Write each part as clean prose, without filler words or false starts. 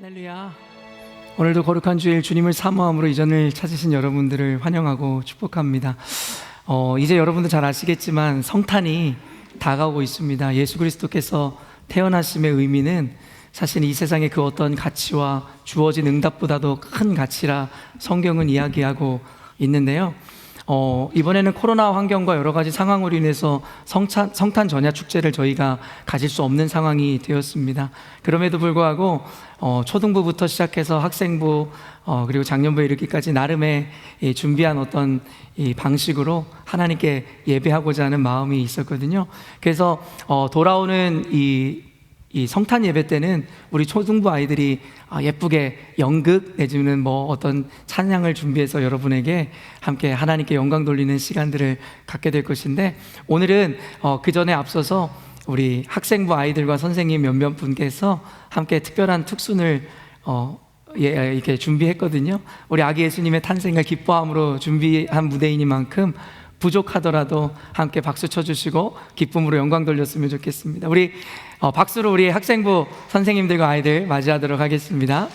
할렐루야. 오늘도 거룩한 주일 주님을 사모함으로 이 전을 찾으신 여러분들을 환영하고 축복합니다. 이제 여러분도 잘 아시겠지만 성탄이 다가오고 있습니다. 예수 그리스도께서 태어나심의 의미는 사실 이 세상의 그 어떤 가치와 주어진 응답보다도 큰 가치라 성경은 이야기하고 있는데요. 이번에는 코로나 환경과 여러 가지 상황으로 인해서 성탄 전야 축제를 저희가 가질 수 없는 상황이 되었습니다. 그럼에도 불구하고 초등부부터 시작해서 학생부 그리고 작년부에 이르기까지 나름의 준비한 어떤 이 방식으로 하나님께 예배하고자 하는 마음이 있었거든요. 그래서 돌아오는 이 성탄 예배 때는 우리 초등부 아이들이 예쁘게 연극 내지는 뭐 어떤 찬양을 준비해서 여러분에게 함께 하나님께 영광 돌리는 시간들을 갖게 될 것인데, 오늘은 그 전에 앞서서 우리 학생부 아이들과 선생님 몇몇 분께서 함께 특별한 특순을 이렇게 준비했거든요. 우리 아기 예수님의 탄생을 기뻐함으로 준비한 무대이니만큼 부족하더라도 함께 박수 쳐주시고 기쁨으로 영광 돌렸으면 좋겠습니다. 우리 박수로 우리 학생부 선생님들과 아이들 맞이하도록 하겠습니다.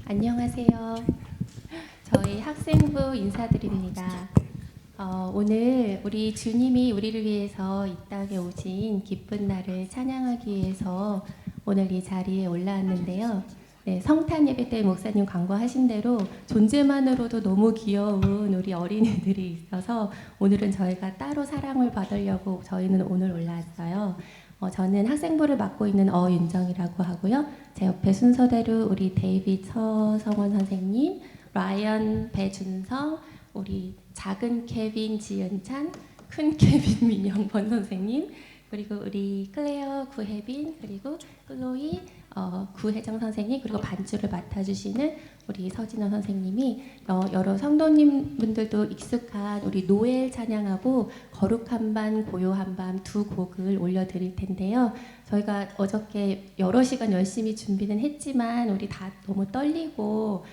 안녕하세요. 저희 학생부 인사드립니다. 오늘 우리 주님이 우리를 위해서 이 땅에 오신 기쁜 날을 찬양하기 위해서 오늘 이 자리에 올라왔는데요. 네, 성탄 예배 때 목사님 광고하신 대로 존재만으로도 너무 귀여운 우리 어린이들이 있어서 오늘은 저희가 따로 사랑을 받으려고 저희는 오늘 올라왔어요. 저는 학생부를 맡고 있는 어윤정이라고 하고요. 제 옆에 순서대로 우리 데이빗 서성원 선생님, 라이언 배준성, 우리 작은 케빈 지은찬, 큰 케빈 민영번 선생님, 그리고 우리 클레어 구혜빈, 그리고 클로이 구혜정 선생님, 그리고 반주를 맡아주시는 우리 서진원 선생님이 여러 성도님 분들도 익숙한 우리 노엘 찬양하고 거룩한 밤 고요한 밤 두 곡을 올려드릴 텐데요. 저희가 어저께 여러 시간 열심히 준비는 했지만 우리 다 너무 떨리고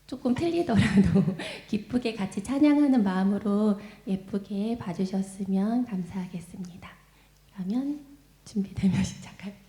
조금 틀리더라도 기쁘게 같이 찬양하는 마음으로 예쁘게 봐주셨으면 감사하겠습니다. 그러면 준비되면 시작할게요.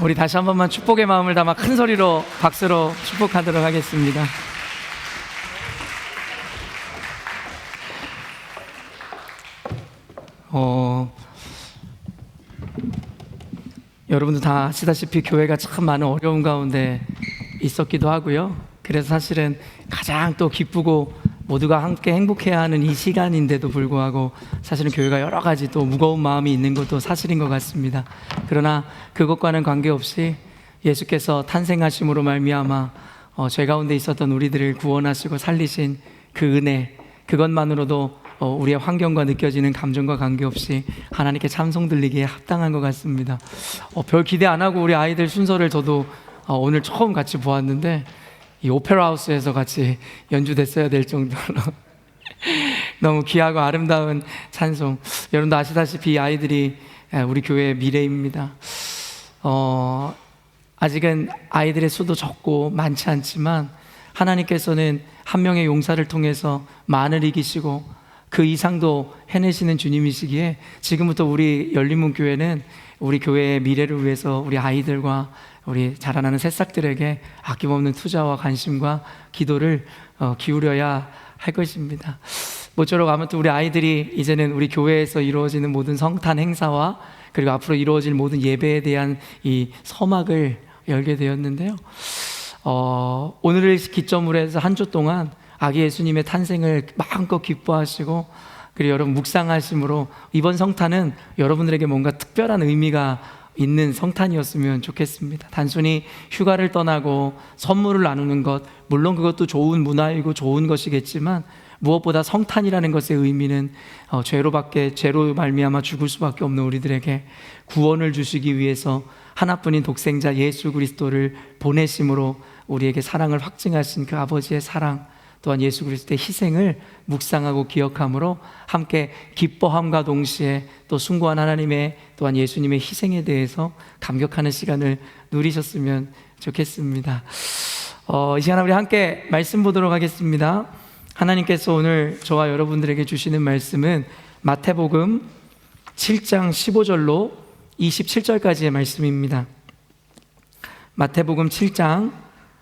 우리 다시 한 번만 축복의 마음을 담아 큰 소리로 박수로 축복하도록 하겠습니다. 여러분도 다 아시다시피 교회가 참 많은 어려움 가운데 있었기도 하고요. 그래서 사실은 가장 또 기쁘고 모두가 함께 행복해야 하는 이 시간인데도 불구하고 사실은 교회가 여러 가지 또 무거운 마음이 있는 것도 사실인 것 같습니다. 그러나 그것과는 관계없이 예수께서 탄생하심으로 말미암아 죄 가운데 있었던 우리들을 구원하시고 살리신 그 은혜, 그것만으로도 우리의 환경과 느껴지는 감정과 관계없이 하나님께 찬송 들리기에 합당한 것 같습니다. 별 기대 안 하고 우리 아이들 순서를 저도 오늘 처음 같이 보았는데 이 오페라 하우스에서 같이 연주됐어야 될 정도로 너무 귀하고 아름다운 찬송. 여러분도 아시다시피 이 아이들이 우리 교회의 미래입니다. 아직은 아이들의 수도 적고 많지 않지만 하나님께서는 한 명의 용사를 통해서 만을 이기시고 그 이상도 해내시는 주님이시기에 지금부터 우리 열린문교회는 우리 교회의 미래를 위해서 우리 아이들과 우리 자라나는 새싹들에게 아낌없는 투자와 관심과 기도를 기울여야 할 것입니다. 모쪼록 아무튼 우리 아이들이 이제는 우리 교회에서 이루어지는 모든 성탄 행사와 그리고 앞으로 이루어질 모든 예배에 대한 이 서막을 열게 되었는데요. 오늘을 기점으로 해서 한 주 동안 아기 예수님의 탄생을 마음껏 기뻐하시고 그리고 여러분 묵상하심으로 이번 성탄은 여러분들에게 뭔가 특별한 의미가 있는 성탄이었으면 좋겠습니다. 단순히 휴가를 떠나고 선물을 나누는 것, 물론 그것도 좋은 문화이고 좋은 것이겠지만 무엇보다 성탄이라는 것의 의미는 죄로 말미암아 죽을 수밖에 없는 우리들에게 구원을 주시기 위해서 하나뿐인 독생자 예수 그리스도를 보내심으로 우리에게 사랑을 확증하신 그 아버지의 사랑, 또한 예수 그리스도의 희생을 묵상하고 기억함으로 함께 기뻐함과 동시에 또 숭고한 하나님의 또한 예수님의 희생에 대해서 감격하는 시간을 누리셨으면 좋겠습니다. 이 시간 우리 함께 말씀 보도록 하겠습니다. 하나님께서 오늘 저와 여러분들에게 주시는 말씀은 마태복음 7장 15절로 27절까지의 말씀입니다. 마태복음 7장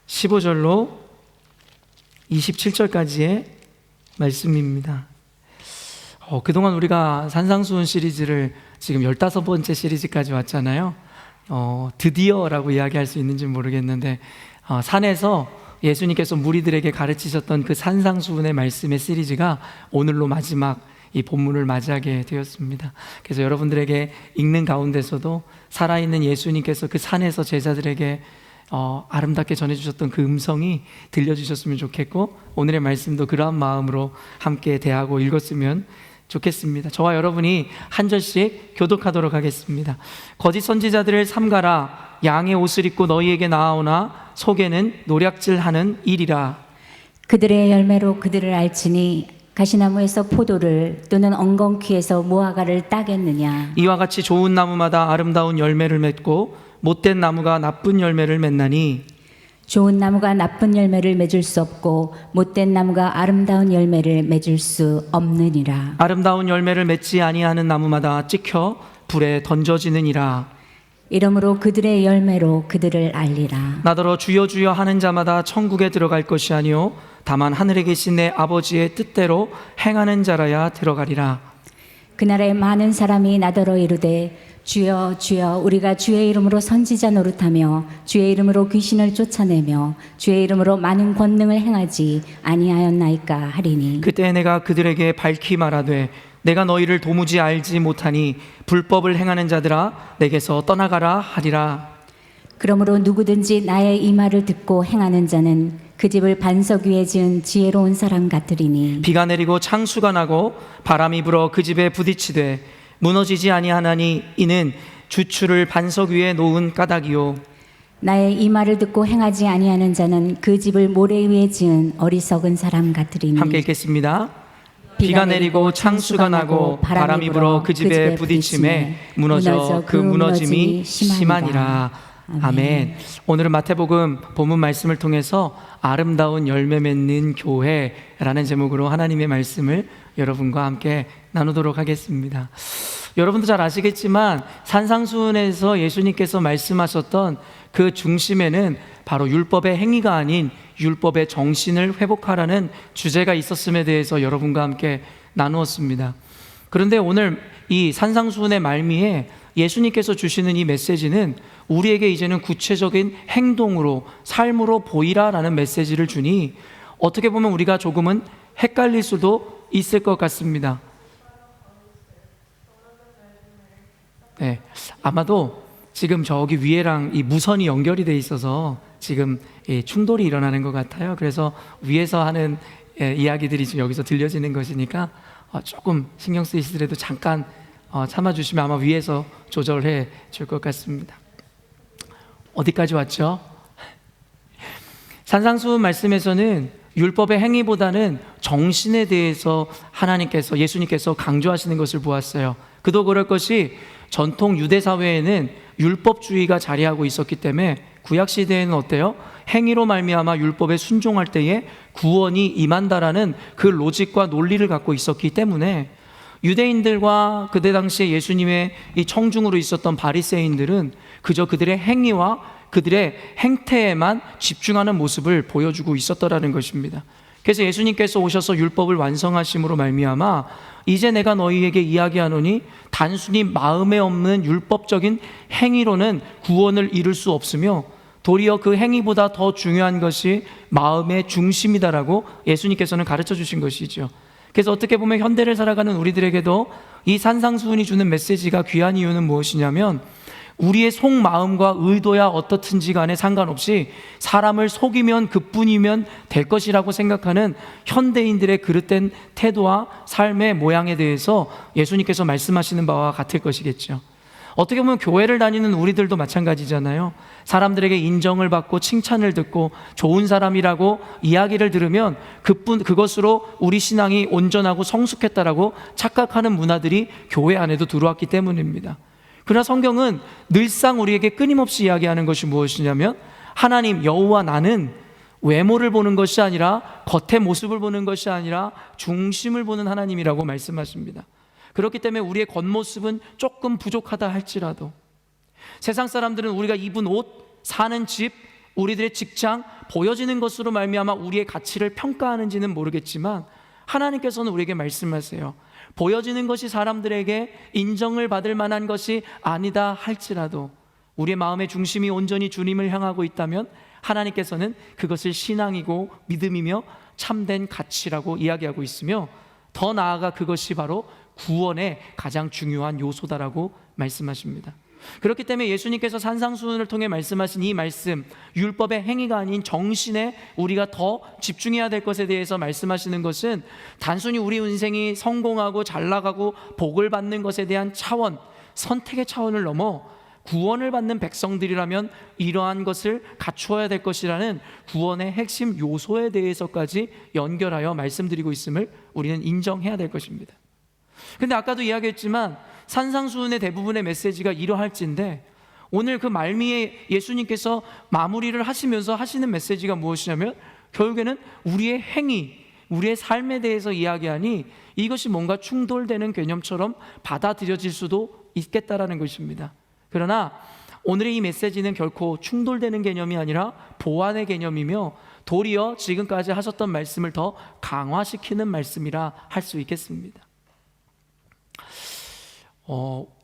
15절로 27절까지의 말씀입니다. 그동안 우리가 산상수훈 시리즈를 지금 15번째 시리즈까지 왔잖아요. 드디어라고 이야기할 수 있는지 모르겠는데 산에서 예수님께서 무리들에게 가르치셨던 그 산상수훈의 말씀의 시리즈가 오늘로 마지막 이 본문을 맞이하게 되었습니다. 그래서 여러분들에게 읽는 가운데서도 살아있는 예수님께서 그 산에서 제자들에게 아름답게 전해주셨던 그 음성이 들려주셨으면 좋겠고 오늘의 말씀도 그러한 마음으로 함께 대하고 읽었으면 좋겠습니다. 저와 여러분이 한 절씩 교독하도록 하겠습니다. 거짓 선지자들을 삼가라. 양의 옷을 입고 너희에게 나아오나 속에는 노략질하는 일이라. 그들의 열매로 그들을 알지니 가시나무에서 포도를 또는 엉겅퀴에서 무화과를 따겠느냐. 이와 같이 좋은 나무마다 아름다운 열매를 맺고 못된 나무가 나쁜 열매를 맺나니 좋은 나무가 나쁜 열매를 맺을 수 없고 못된 나무가 아름다운 열매를 맺을 수 없느니라. 아름다운 열매를 맺지 아니하는 나무마다 찍혀 불에 던져지느니라. 이러므로 그들의 열매로 그들을 알리라. 나더러 주여 주여 하는 자마다 천국에 들어갈 것이 아니요 다만 하늘에 계신 내 아버지의 뜻대로 행하는 자라야 들어가리라. 그날에 많은 사람이 나더러 이르되 주여 주여 우리가 주의 이름으로 선지자 노릇하며 주의 이름으로 귀신을 쫓아내며 주의 이름으로 많은 권능을 행하지 아니하였나이까 하리니. 그때 내가 그들에게 밝히 말하되 내가 너희를 도무지 알지 못하니 불법을 행하는 자들아 내게서 떠나가라 하리라. 그러므로 누구든지 나의 이 말을 듣고 행하는 자는 그 집을 반석 위에 지은 지혜로운 사람 같으리니. 비가 내리고 창수가 나고 바람이 불어 그 집에 부딪히되 무너지지 아니하나니 이는 주추를 반석 위에 놓은 까닭이요. 나의 이 말을 듣고 행하지 아니하는 자는 그 집을 모래 위에 지은 어리석은 사람 같으리니. 함께 읽겠습니다. 비가 내리고 창수가 나고 바람이 불어 그 집에 부딪힘에 무너져 그 무너짐이 심하니라. 아멘. 오늘은 마태복음 본문 말씀을 통해서 아름다운 열매 맺는 교회라는 제목으로 하나님의 말씀을 여러분과 함께 나누도록 하겠습니다. 여러분도 잘 아시겠지만 산상수훈에서 예수님께서 말씀하셨던 그 중심에는 바로 율법의 행위가 아닌 율법의 정신을 회복하라는 주제가 있었음에 대해서 여러분과 함께 나누었습니다. 그런데 오늘 이 산상수훈의 말미에 예수님께서 주시는 이 메시지는 우리에게 이제는 구체적인 행동으로, 삶으로 보이라라는 메시지를 주니 어떻게 보면 우리가 조금은 헷갈릴 수도 있을 것 같습니다. 네, 아마도 지금 저기 위에랑 이 무선이 연결이 돼 있어서 지금 충돌이 일어나는 것 같아요. 그래서 위에서 하는 이야기들이 지금 여기서 들려지는 것이니까 조금 신경 쓰이시더라도 잠깐 참아주시면 아마 위에서 조절해 줄 것 같습니다. 어디까지 왔죠? 산상수훈 말씀에서는 율법의 행위보다는 정신에 대해서 하나님께서, 예수님께서 강조하시는 것을 보았어요. 그도 그럴 것이 전통 유대 사회에는 율법주의가 자리하고 있었기 때문에 구약 시대에는 어때요? 행위로 말미암아 율법에 순종할 때에 구원이 임한다라는 그 로직과 논리를 갖고 있었기 때문에 유대인들과 그때 당시에 예수님의 이 청중으로 있었던 바리새인들은 그저 그들의 행위와 그들의 행태에만 집중하는 모습을 보여주고 있었더라는 것입니다. 그래서 예수님께서 오셔서 율법을 완성하심으로 말미암아 이제 내가 너희에게 이야기하노니 단순히 마음에 없는 율법적인 행위로는 구원을 이룰 수 없으며 도리어 그 행위보다 더 중요한 것이 마음의 중심이다라고 예수님께서는 가르쳐 주신 것이죠. 그래서 어떻게 보면 현대를 살아가는 우리들에게도 이 산상수훈이 주는 메시지가 귀한 이유는 무엇이냐면 우리의 속마음과 의도야 어떻든지 간에 상관없이 사람을 속이면 그뿐이면 될 것이라고 생각하는 현대인들의 그릇된 태도와 삶의 모양에 대해서 예수님께서 말씀하시는 바와 같을 것이겠죠. 어떻게 보면 교회를 다니는 우리들도 마찬가지잖아요. 사람들에게 인정을 받고 칭찬을 듣고 좋은 사람이라고 이야기를 들으면 그것으로 우리 신앙이 온전하고 성숙했다라고 착각하는 문화들이 교회 안에도 들어왔기 때문입니다. 그러나 성경은 늘상 우리에게 끊임없이 이야기하는 것이 무엇이냐면 하나님 여호와 나는 외모를 보는 것이 아니라 겉의 모습을 보는 것이 아니라 중심을 보는 하나님이라고 말씀하십니다. 그렇기 때문에 우리의 겉모습은 조금 부족하다 할지라도 세상 사람들은 우리가 입은 옷, 사는 집, 우리들의 직장, 보여지는 것으로 말미암아 우리의 가치를 평가하는지는 모르겠지만 하나님께서는 우리에게 말씀하세요. 보여지는 것이 사람들에게 인정을 받을 만한 것이 아니다 할지라도 우리의 마음의 중심이 온전히 주님을 향하고 있다면 하나님께서는 그것을 신앙이고 믿음이며 참된 가치라고 이야기하고 있으며 더 나아가 그것이 바로 구원의 가장 중요한 요소다라고 말씀하십니다. 그렇기 때문에 예수님께서 산상수훈을 통해 말씀하신 이 말씀, 율법의 행위가 아닌 정신에 우리가 더 집중해야 될 것에 대해서 말씀하시는 것은 단순히 우리 인생이 성공하고 잘 나가고 복을 받는 것에 대한 차원, 선택의 차원을 넘어 구원을 받는 백성들이라면 이러한 것을 갖추어야 될 것이라는 구원의 핵심 요소에 대해서까지 연결하여 말씀드리고 있음을 우리는 인정해야 될 것입니다. 근데 아까도 이야기했지만 산상수훈의 대부분의 메시지가 이러할진데 오늘 그 말미에 예수님께서 마무리를 하시면서 하시는 메시지가 무엇이냐면 결국에는 우리의 행위, 우리의 삶에 대해서 이야기하니 이것이 뭔가 충돌되는 개념처럼 받아들여질 수도 있겠다라는 것입니다. 그러나 오늘의 이 메시지는 결코 충돌되는 개념이 아니라 보완의 개념이며 도리어 지금까지 하셨던 말씀을 더 강화시키는 말씀이라 할 수 있겠습니다.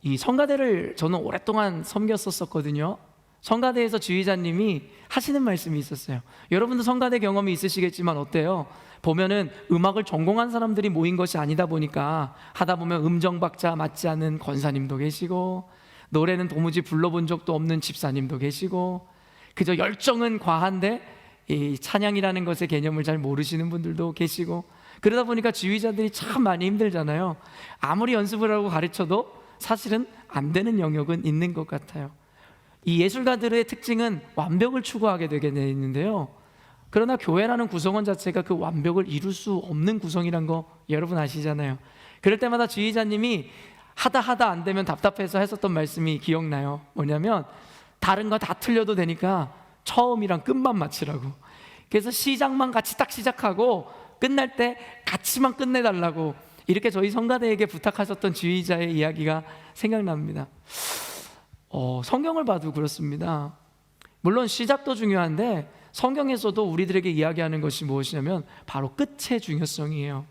이 성가대를 저는 오랫동안 섬겼었거든요. 성가대에서 지휘자님이 하시는 말씀이 있었어요. 여러분도 성가대 경험이 있으시겠지만 어때요? 보면은 음악을 전공한 사람들이 모인 것이 아니다 보니까 하다 보면 음정박자 맞지 않는 권사님도 계시고 노래는 도무지 불러본 적도 없는 집사님도 계시고 그저 열정은 과한데 이 찬양이라는 것의 개념을 잘 모르시는 분들도 계시고 그러다 보니까 지휘자들이 참 많이 힘들잖아요. 아무리 연습을 하고 가르쳐도 사실은 안 되는 영역은 있는 것 같아요. 이 예술가들의 특징은 완벽을 추구하게 되게 돼 있는데요. 그러나 교회라는 구성원 자체가 그 완벽을 이룰 수 없는 구성이란 거 여러분 아시잖아요. 그럴 때마다 지휘자님이 하다 안 되면 답답해서 했었던 말씀이 기억나요. 뭐냐면 다른 거 다 틀려도 되니까 처음이랑 끝만 맞추라고. 그래서 시작만 같이 딱 시작하고 끝날 때 같이만 끝내달라고. 이렇게 저희 성가대에게 부탁하셨던 지휘자의 이야기가 생각납니다. 성경을 봐도 그렇습니다. 물론 시작도 중요한데 성경에서도 우리들에게 이야기하는 것이 무엇이냐면 바로 끝의 중요성이에요.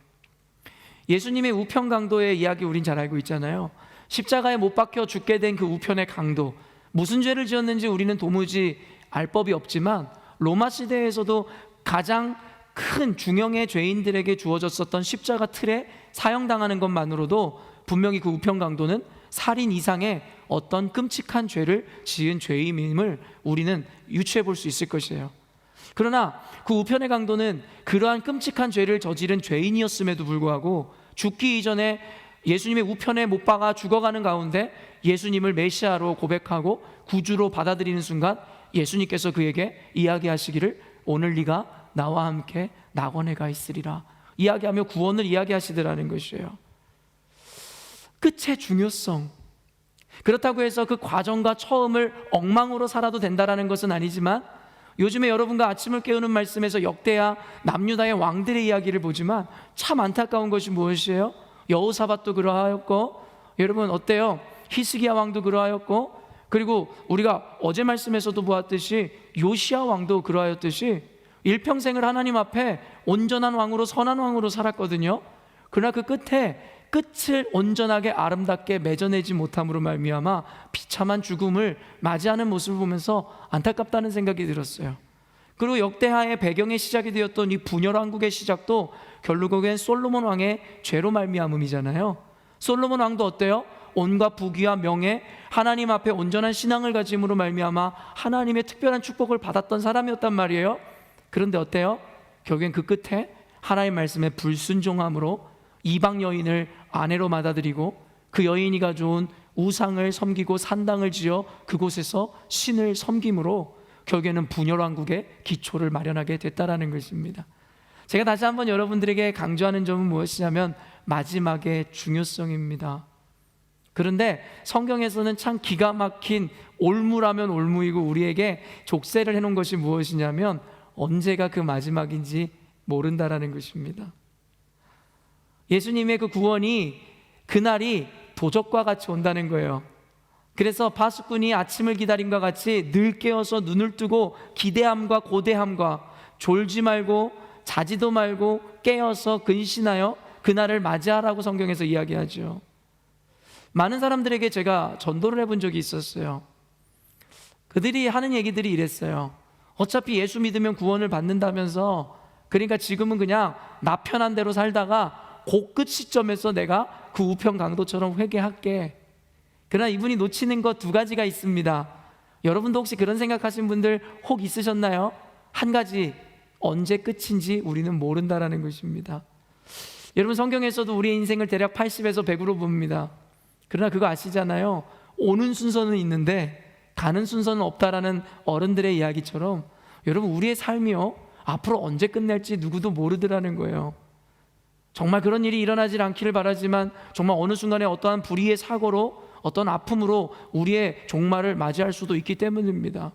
예수님의 우편 강도의 이야기 우린 잘 알고 있잖아요. 십자가에 못 박혀 죽게 된 그 우편의 강도, 무슨 죄를 지었는지 우리는 도무지 알 법이 없지만 로마 시대에서도 가장 큰 중형의 죄인들에게 주어졌었던 십자가 틀에 사형당하는 것만으로도 분명히 그 우편 강도는 살인 이상의 어떤 끔찍한 죄를 지은 죄인임을 우리는 유추해 볼 수 있을 것이에요. 그러나 그 우편의 강도는 그러한 끔찍한 죄를 저지른 죄인이었음에도 불구하고 죽기 이전에 예수님의 우편에 못 박아 죽어가는 가운데 예수님을 메시아로 고백하고 구주로 받아들이는 순간 예수님께서 그에게 이야기하시기를 오늘 네가 나와 함께 낙원에 가 있으리라 이야기하며 구원을 이야기하시더라는 것이에요. 끝의 중요성. 그렇다고 해서 그 과정과 처음을 엉망으로 살아도 된다는 것은 아니지만 요즘에 여러분과 아침을 깨우는 말씀에서 역대하 남유다의 왕들의 이야기를 보지만 참 안타까운 것이 무엇이에요? 여호사밧도 그러하였고, 여러분 어때요? 히스기야 왕도 그러하였고, 그리고 우리가 어제 말씀에서도 보았듯이 요시야 왕도 그러하였듯이 일평생을 하나님 앞에 온전한 왕으로 선한 왕으로 살았거든요. 그러나 그 끝을 온전하게 아름답게 맺어내지 못함으로 말미암아 비참한 죽음을 맞이하는 모습을 보면서 안타깝다는 생각이 들었어요. 그리고 역대하의 배경의 시작이 되었던 이 분열 왕국의 시작도 결국엔 솔로몬 왕의 죄로 말미암음이잖아요. 솔로몬 왕도 어때요? 온갖 부귀와 명예, 하나님 앞에 온전한 신앙을 가짐으로 말미암아 하나님의 특별한 축복을 받았던 사람이었단 말이에요. 그런데 어때요? 결국엔 그 끝에 하나님 말씀에 불순종함으로 이방 여인을 아내로 받아들이고 그 여인이 가져온 우상을 섬기고 산당을 지어 그곳에서 신을 섬김으로 결국에는 분열왕국의 기초를 마련하게 됐다라는 것입니다. 제가 다시 한번 여러분들에게 강조하는 점은 무엇이냐면 마지막의 중요성입니다. 그런데 성경에서는 참 기가 막힌 올무라면 올무이고 우리에게 족쇄를 해놓은 것이 무엇이냐면 언제가 그 마지막인지 모른다라는 것입니다. 예수님의 그 구원이 그날이 도적과 같이 온다는 거예요. 그래서 파수꾼이 아침을 기다림과 같이 늘 깨어서 눈을 뜨고 기대함과 고대함과 졸지 말고 자지도 말고 깨어서 근신하여 그날을 맞이하라고 성경에서 이야기하죠. 많은 사람들에게 제가 전도를 해본 적이 있었어요. 그들이 하는 얘기들이 이랬어요. 어차피 예수 믿으면 구원을 받는다면서, 그러니까 지금은 그냥 나 편한 대로 살다가 그 끝 시점에서 내가 그 우편 강도처럼 회개할게. 그러나 이분이 놓치는 것 두 가지가 있습니다. 여러분도 혹시 그런 생각하신 분들 혹 있으셨나요? 한 가지, 언제 끝인지 우리는 모른다라는 것입니다. 여러분 성경에서도 우리의 인생을 대략 80에서 100으로 봅니다. 그러나 그거 아시잖아요. 오는 순서는 있는데 가는 순서는 없다라는 어른들의 이야기처럼 여러분 우리의 삶이요 앞으로 언제 끝날지 누구도 모르더라는 거예요. 정말 그런 일이 일어나질 않기를 바라지만 정말 어느 순간에 어떠한 불의의 사고로 어떤 아픔으로 우리의 종말을 맞이할 수도 있기 때문입니다.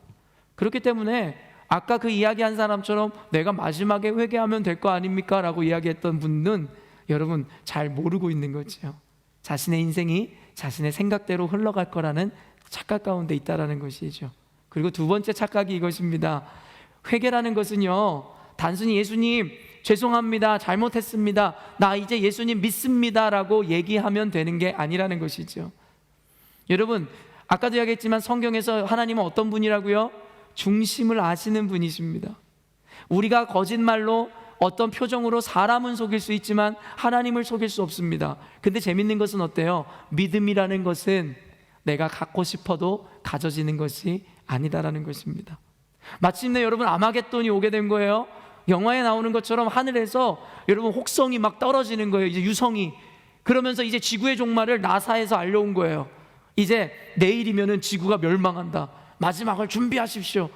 그렇기 때문에 아까 그 이야기한 사람처럼 내가 마지막에 회개하면 될 거 아닙니까? 라고 이야기했던 분은 여러분 잘 모르고 있는 거죠. 자신의 인생이 자신의 생각대로 흘러갈 거라는 착각 가운데 있다라는 것이죠. 그리고 두 번째 착각이 이것입니다. 회개라는 것은요 단순히 예수님 죄송합니다, 잘못했습니다, 나 이제 예수님 믿습니다 라고 얘기하면 되는 게 아니라는 것이죠. 여러분 아까도 이야기했지만 성경에서 하나님은 어떤 분이라고요? 중심을 아시는 분이십니다. 우리가 거짓말로 어떤 표정으로 사람은 속일 수 있지만 하나님을 속일 수 없습니다. 근데 재밌는 것은 어때요? 믿음이라는 것은 내가 갖고 싶어도 가져지는 것이 아니다라는 것입니다. 마침내 여러분 아마겟돈이 오게 된 거예요. 영화에 나오는 것처럼 하늘에서 여러분 혹성이 막 떨어지는 거예요. 이제 유성이. 그러면서 이제 지구의 종말을 나사에서 알려온 거예요. 이제 내일이면은 지구가 멸망한다. 마지막을 준비하십시오.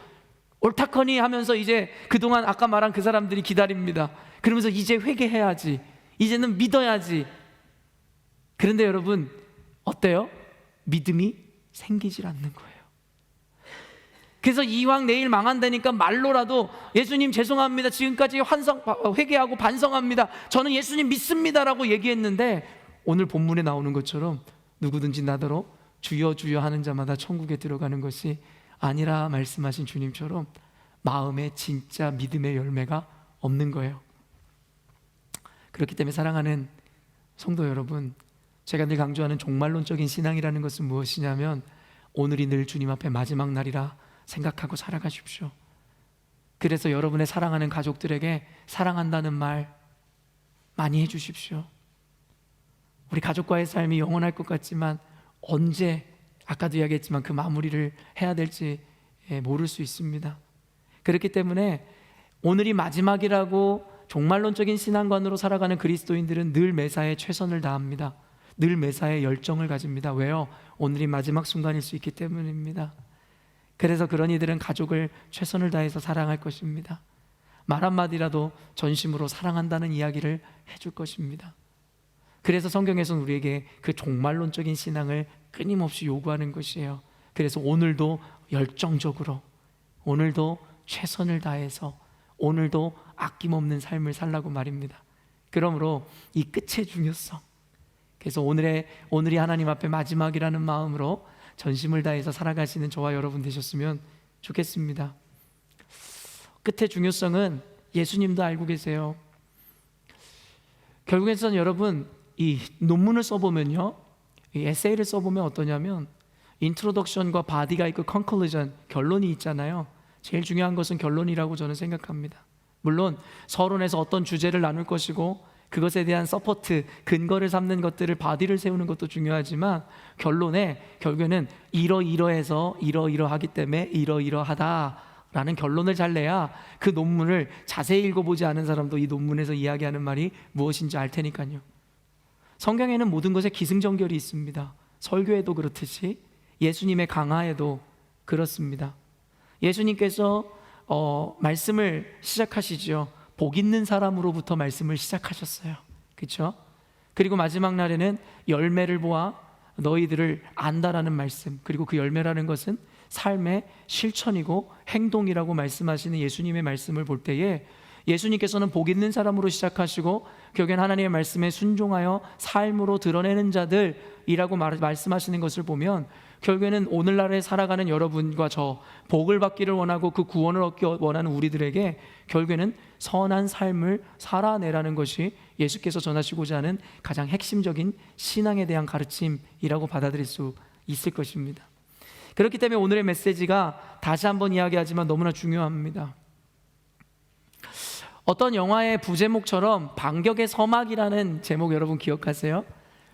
옳다커니 하면서 이제 그동안 아까 말한 그 사람들이 기다립니다. 그러면서 이제 회개해야지. 이제는 믿어야지. 그런데 여러분 어때요? 믿음이 생기질 않는 거예요. 그래서 이왕 내일 망한다니까 말로라도 예수님 죄송합니다, 지금까지 회개하고 반성합니다, 저는 예수님 믿습니다라고 얘기했는데, 오늘 본문에 나오는 것처럼 누구든지 나더러 주여 주여 하는 자마다 천국에 들어가는 것이 아니라 말씀하신 주님처럼 마음에 진짜 믿음의 열매가 없는 거예요. 그렇기 때문에 사랑하는 성도 여러분, 제가 늘 강조하는 종말론적인 신앙이라는 것은 무엇이냐면, 오늘이 늘 주님 앞에 마지막 날이라 생각하고 살아가십시오. 그래서 여러분의 사랑하는 가족들에게 사랑한다는 말 많이 해주십시오. 우리 가족과의 삶이 영원할 것 같지만 언제, 아까도 이야기했지만 그 마무리를 해야 될지 모를 수 있습니다. 그렇기 때문에 오늘이 마지막이라고 종말론적인 신앙관으로 살아가는 그리스도인들은 늘 매사에 최선을 다합니다. 늘 매사에 열정을 가집니다. 왜요? 오늘이 마지막 순간일 수 있기 때문입니다. 그래서 그런 이들은 가족을 최선을 다해서 사랑할 것입니다. 말 한마디라도 전심으로 사랑한다는 이야기를 해줄 것입니다. 그래서 성경에서는 우리에게 그 종말론적인 신앙을 끊임없이 요구하는 것이에요. 그래서 오늘도 열정적으로, 오늘도 최선을 다해서, 오늘도 아낌없는 삶을 살라고 말입니다. 그러므로 이 끝의 중요성, 그래서 오늘이 하나님 앞에 마지막이라는 마음으로 전심을 다해서 살아가시는 저와 여러분 되셨으면 좋겠습니다. 끝의 중요성은 예수님도 알고 계세요. 결국에는 여러분, 이 논문을 써보면요, 이 에세이를 써보면 어떠냐면, 인트로덕션과 바디가 있고 컨클루전, 결론이 있잖아요. 제일 중요한 것은 결론이라고 저는 생각합니다. 물론 서론에서 어떤 주제를 나눌 것이고 그것에 대한 서포트, 근거를 삼는 것들을, 바디를 세우는 것도 중요하지만, 결론에 결국에는 이러이러해서 이러이러하기 때문에 이러이러하다라는 결론을 잘 내야 그 논문을 자세히 읽어보지 않은 사람도 이 논문에서 이야기하는 말이 무엇인지 알 테니까요. 성경에는 모든 것에 기승전결이 있습니다. 설교에도 그렇듯이 예수님의 강화에도 그렇습니다. 예수님께서 말씀을 시작하시죠. 복 있는 사람으로부터 말씀을 시작하셨어요. 그렇죠? 그리고 마지막 날에는 열매를 보아 너희들을 안다라는 말씀, 그리고 그 열매라는 것은 삶의 실천이고 행동이라고 말씀하시는 예수님의 말씀을 볼 때에, 예수님께서는 복 있는 사람으로 시작하시고 결국엔 하나님의 말씀에 순종하여 삶으로 드러내는 자들이라고 말씀하시는 것을 보면, 결국에는 오늘날에 살아가는 여러분과 저, 복을 받기를 원하고 그 구원을 얻기 원하는 우리들에게 결국에는 선한 삶을 살아내라는 것이 예수께서 전하시고자 하는 가장 핵심적인 신앙에 대한 가르침이라고 받아들일 수 있을 것입니다. 그렇기 때문에 오늘의 메시지가 다시 한번 이야기하지만 너무나 중요합니다. 어떤 영화의 부제목처럼 반격의 서막이라는 제목 여러분 기억하세요?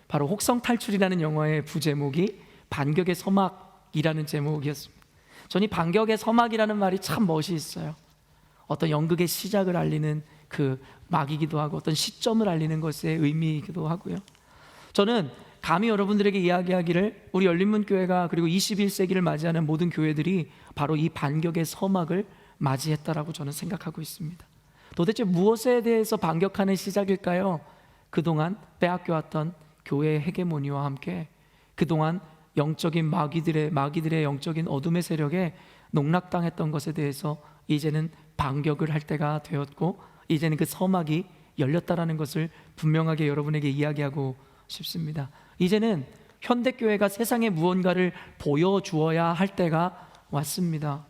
바로 혹성탈출이라는 영화의 부제목이 반격의 서막이라는 제목이었습니다. 저는 이 반격의 서막이라는 말이 참 멋이 있어요. 어떤 연극의 시작을 알리는 그 막이기도 하고 어떤 시점을 알리는 것의 의미이기도 하고요. 저는 감히 여러분들에게 이야기하기를, 우리 열린문교회가, 그리고 21세기를 맞이하는 모든 교회들이 바로 이 반격의 서막을 맞이했다라고 저는 생각하고 있습니다. 도대체 무엇에 대해서 반격하는 시작일까요? 그동안 빼앗겨왔던 교회의 헤게모니와 함께 그동안 영적인 마귀들의 영적인 어둠의 세력에 농락당했던 것에 대해서 이제는 반격을 할 때가 되었고, 이제는 그 서막이 열렸다라는 것을 분명하게 여러분에게 이야기하고 싶습니다. 이제는 현대교회가 세상에 무언가를 보여주어야 할 때가 왔습니다.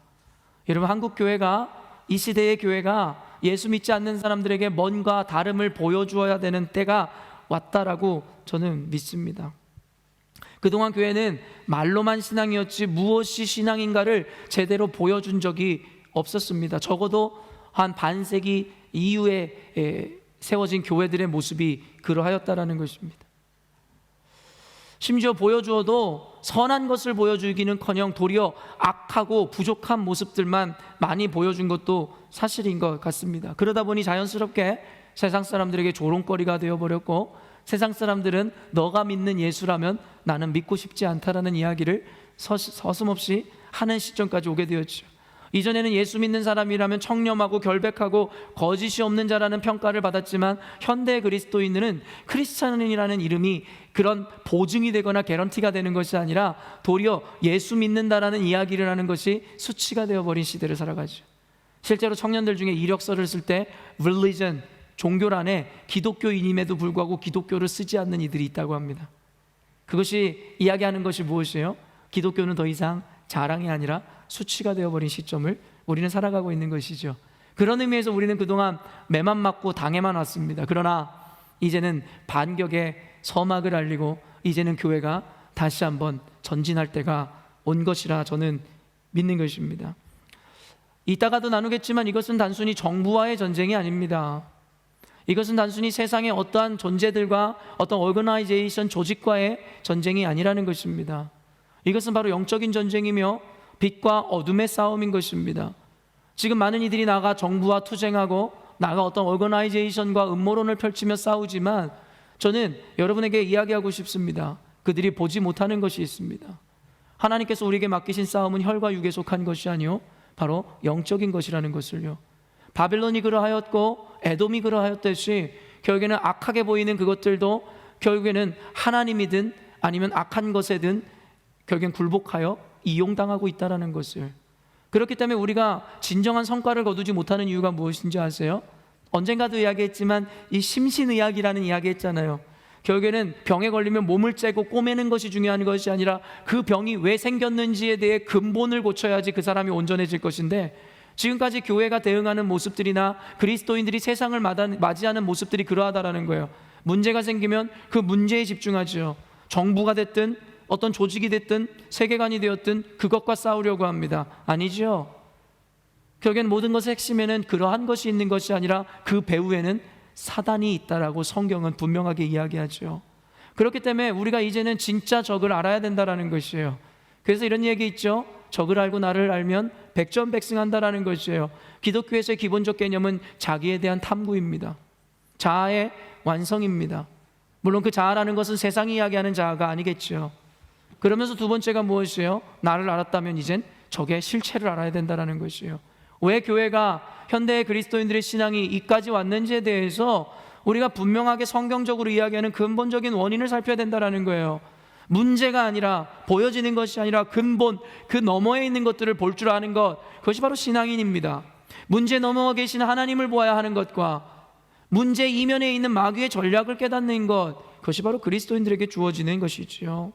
여러분, 한국교회가, 이 시대의 교회가 예수 믿지 않는 사람들에게 뭔가 다름을 보여주어야 되는 때가 왔다라고 저는 믿습니다. 그동안 교회는 말로만 신앙이었지 무엇이 신앙인가를 제대로 보여준 적이 없었습니다. 적어도 한 반세기 이후에 세워진 교회들의 모습이 그러하였다라는 것입니다. 심지어 보여주어도 선한 것을 보여주기는커녕 도리어 악하고 부족한 모습들만 많이 보여준 것도 사실인 것 같습니다. 그러다 보니 자연스럽게 세상 사람들에게 조롱거리가 되어버렸고, 세상 사람들은 너가 믿는 예수라면 나는 믿고 싶지 않다라는 이야기를 서슴없이 하는 시점까지 오게 되었죠. 이전에는 예수 믿는 사람이라면 청렴하고 결백하고 거짓이 없는 자라는 평가를 받았지만 현대 그리스도인들은 크리스찬이라는 이름이 그런 보증이 되거나 개런티가 되는 것이 아니라 도리어 예수 믿는다라는 이야기를 하는 것이 수치가 되어버린 시대를 살아가죠. 실제로 청년들 중에 이력서를 쓸 때 religion, 종교란에 기독교인임에도 불구하고 기독교를 쓰지 않는 이들이 있다고 합니다. 그것이 이야기하는 것이 무엇이에요? 기독교는 더 이상 자랑이 아니라 수치가 되어버린 시점을 우리는 살아가고 있는 것이죠. 그런 의미에서 우리는 그동안 매만 맞고 당해만 왔습니다. 그러나 이제는 반격의 서막을 알리고 이제는 교회가 다시 한번 전진할 때가 온 것이라 저는 믿는 것입니다. 이따가도 나누겠지만 이것은 단순히 정부와의 전쟁이 아닙니다. 이것은 단순히 세상의 어떠한 존재들과 어떤 오거나이제이션 조직과의 전쟁이 아니라는 것입니다. 이것은 바로 영적인 전쟁이며 빛과 어둠의 싸움인 것입니다. 지금 많은 이들이 나가 정부와 투쟁하고 나가 어떤 오거나이제이션과 음모론을 펼치며 싸우지만 저는 여러분에게 이야기하고 싶습니다. 그들이 보지 못하는 것이 있습니다. 하나님께서 우리에게 맡기신 싸움은 혈과 육에 속한 것이 아니요 바로 영적인 것이라는 것을요. 바벨론이 그러하였고 에돔이 그러하였듯이 결국에는 악하게 보이는 그것들도 결국에는 하나님이든 아니면 악한 것에든 결국엔 굴복하여 이용당하고 있다는 것을. 그렇기 때문에 우리가 진정한 성과를 거두지 못하는 이유가 무엇인지 아세요? 언젠가도 이야기했지만 이 심신의학이라는 이야기 했잖아요. 결국에는 병에 걸리면 몸을 째고 꼬매는 것이 중요한 것이 아니라 그 병이 왜 생겼는지에 대해 근본을 고쳐야지 그 사람이 온전해질 것인데, 지금까지 교회가 대응하는 모습들이나 그리스도인들이 세상을 맞이하는 모습들이 그러하다라는 거예요. 문제가 생기면 그 문제에 집중하죠. 정부가 됐든 어떤 조직이 됐든 세계관이 되었든 그것과 싸우려고 합니다. 아니죠. 결국엔 모든 것의 핵심에는 그러한 것이 있는 것이 아니라 그 배후에는 사단이 있다라고 성경은 분명하게 이야기하죠. 그렇기 때문에 우리가 이제는 진짜 적을 알아야 된다라는 것이에요. 그래서 이런 얘기 있죠. 적을 알고 나를 알면 백전백승한다라는 것이에요. 기독교에서의 기본적 개념은 자기에 대한 탐구입니다. 자아의 완성입니다. 물론 그 자아라는 것은 세상이 이야기하는 자아가 아니겠죠. 그러면서 두 번째가 무엇이에요? 나를 알았다면 이젠 적의 실체를 알아야 된다는 것이에요. 왜 교회가 현대의 그리스도인들의 신앙이 이까지 왔는지에 대해서 우리가 분명하게 성경적으로 이야기하는 근본적인 원인을 살펴야 된다는 거예요. 문제가 아니라, 보여지는 것이 아니라 근본, 그 너머에 있는 것들을 볼 줄 아는 것, 그것이 바로 신앙인입니다. 문제 너머에 계신 하나님을 보아야 하는 것과 문제 이면에 있는 마귀의 전략을 깨닫는 것, 그것이 바로 그리스도인들에게 주어지는 것이지요.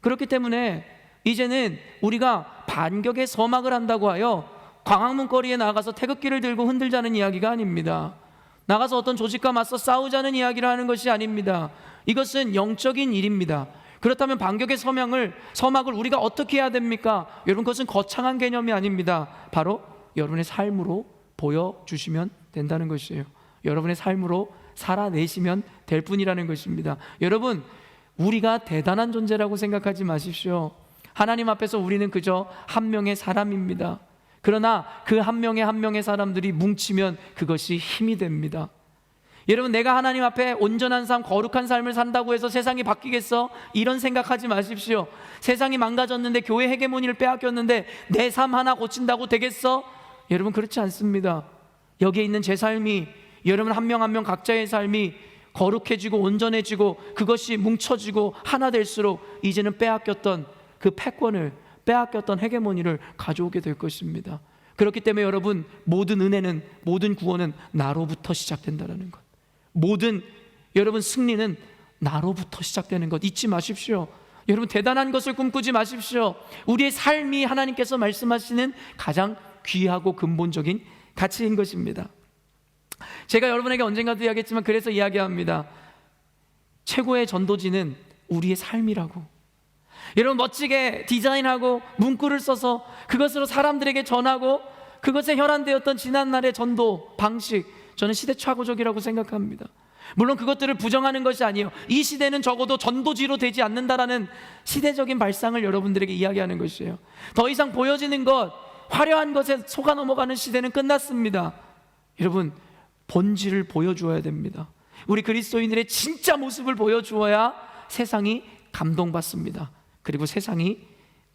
그렇기 때문에 이제는 우리가 반격의 서막을 한다고 하여 광화문 거리에 나가서 태극기를 들고 흔들자는 이야기가 아닙니다. 나가서 어떤 조직과 맞서 싸우자는 이야기를 하는 것이 아닙니다. 이것은 영적인 일입니다. 그렇다면 반격의 서막을 우리가 어떻게 해야 됩니까? 여러분, 그것은 거창한 개념이 아닙니다. 바로 여러분의 삶으로 보여주시면 된다는 것이에요. 여러분의 삶으로 살아내시면 될 뿐이라는 것입니다. 여러분, 우리가 대단한 존재라고 생각하지 마십시오. 하나님 앞에서 우리는 그저 한 명의 사람입니다. 그러나 그 한 명의 사람들이 뭉치면 그것이 힘이 됩니다. 여러분, 내가 하나님 앞에 온전한 삶, 거룩한 삶을 산다고 해서 세상이 바뀌겠어? 이런 생각하지 마십시오. 세상이 망가졌는데, 교회 헤게모니를 빼앗겼는데 내 삶 하나 고친다고 되겠어? 여러분, 그렇지 않습니다. 여기에 있는 제 삶이, 여러분 한 명 한 명 각자의 삶이 거룩해지고 온전해지고 그것이 뭉쳐지고 하나 될수록 이제는 빼앗겼던 그 패권을, 빼앗겼던 헤게모니를 가져오게 될 것입니다. 그렇기 때문에 여러분, 모든 은혜는, 모든 구원은 나로부터 시작된다는 것, 모든 여러분 승리는 나로부터 시작되는 것 잊지 마십시오. 여러분, 대단한 것을 꿈꾸지 마십시오. 우리의 삶이 하나님께서 말씀하시는 가장 귀하고 근본적인 가치인 것입니다. 제가 여러분에게 언젠가도 이야기했지만 그래서 이야기합니다. 최고의 전도지는 우리의 삶이라고. 여러분, 멋지게 디자인하고 문구를 써서 그것으로 사람들에게 전하고 그것에 혈안되었던 지난날의 전도 방식, 저는 시대착오적이라고 생각합니다. 물론 그것들을 부정하는 것이 아니에요. 이 시대는 적어도 전도지로 되지 않는다라는 시대적인 발상을 여러분들에게 이야기하는 것이에요. 더 이상 보여지는 것, 화려한 것에 속아 넘어가는 시대는 끝났습니다. 여러분, 본질을 보여주어야 됩니다. 우리 그리스도인들의 진짜 모습을 보여주어야 세상이 감동받습니다. 그리고 세상이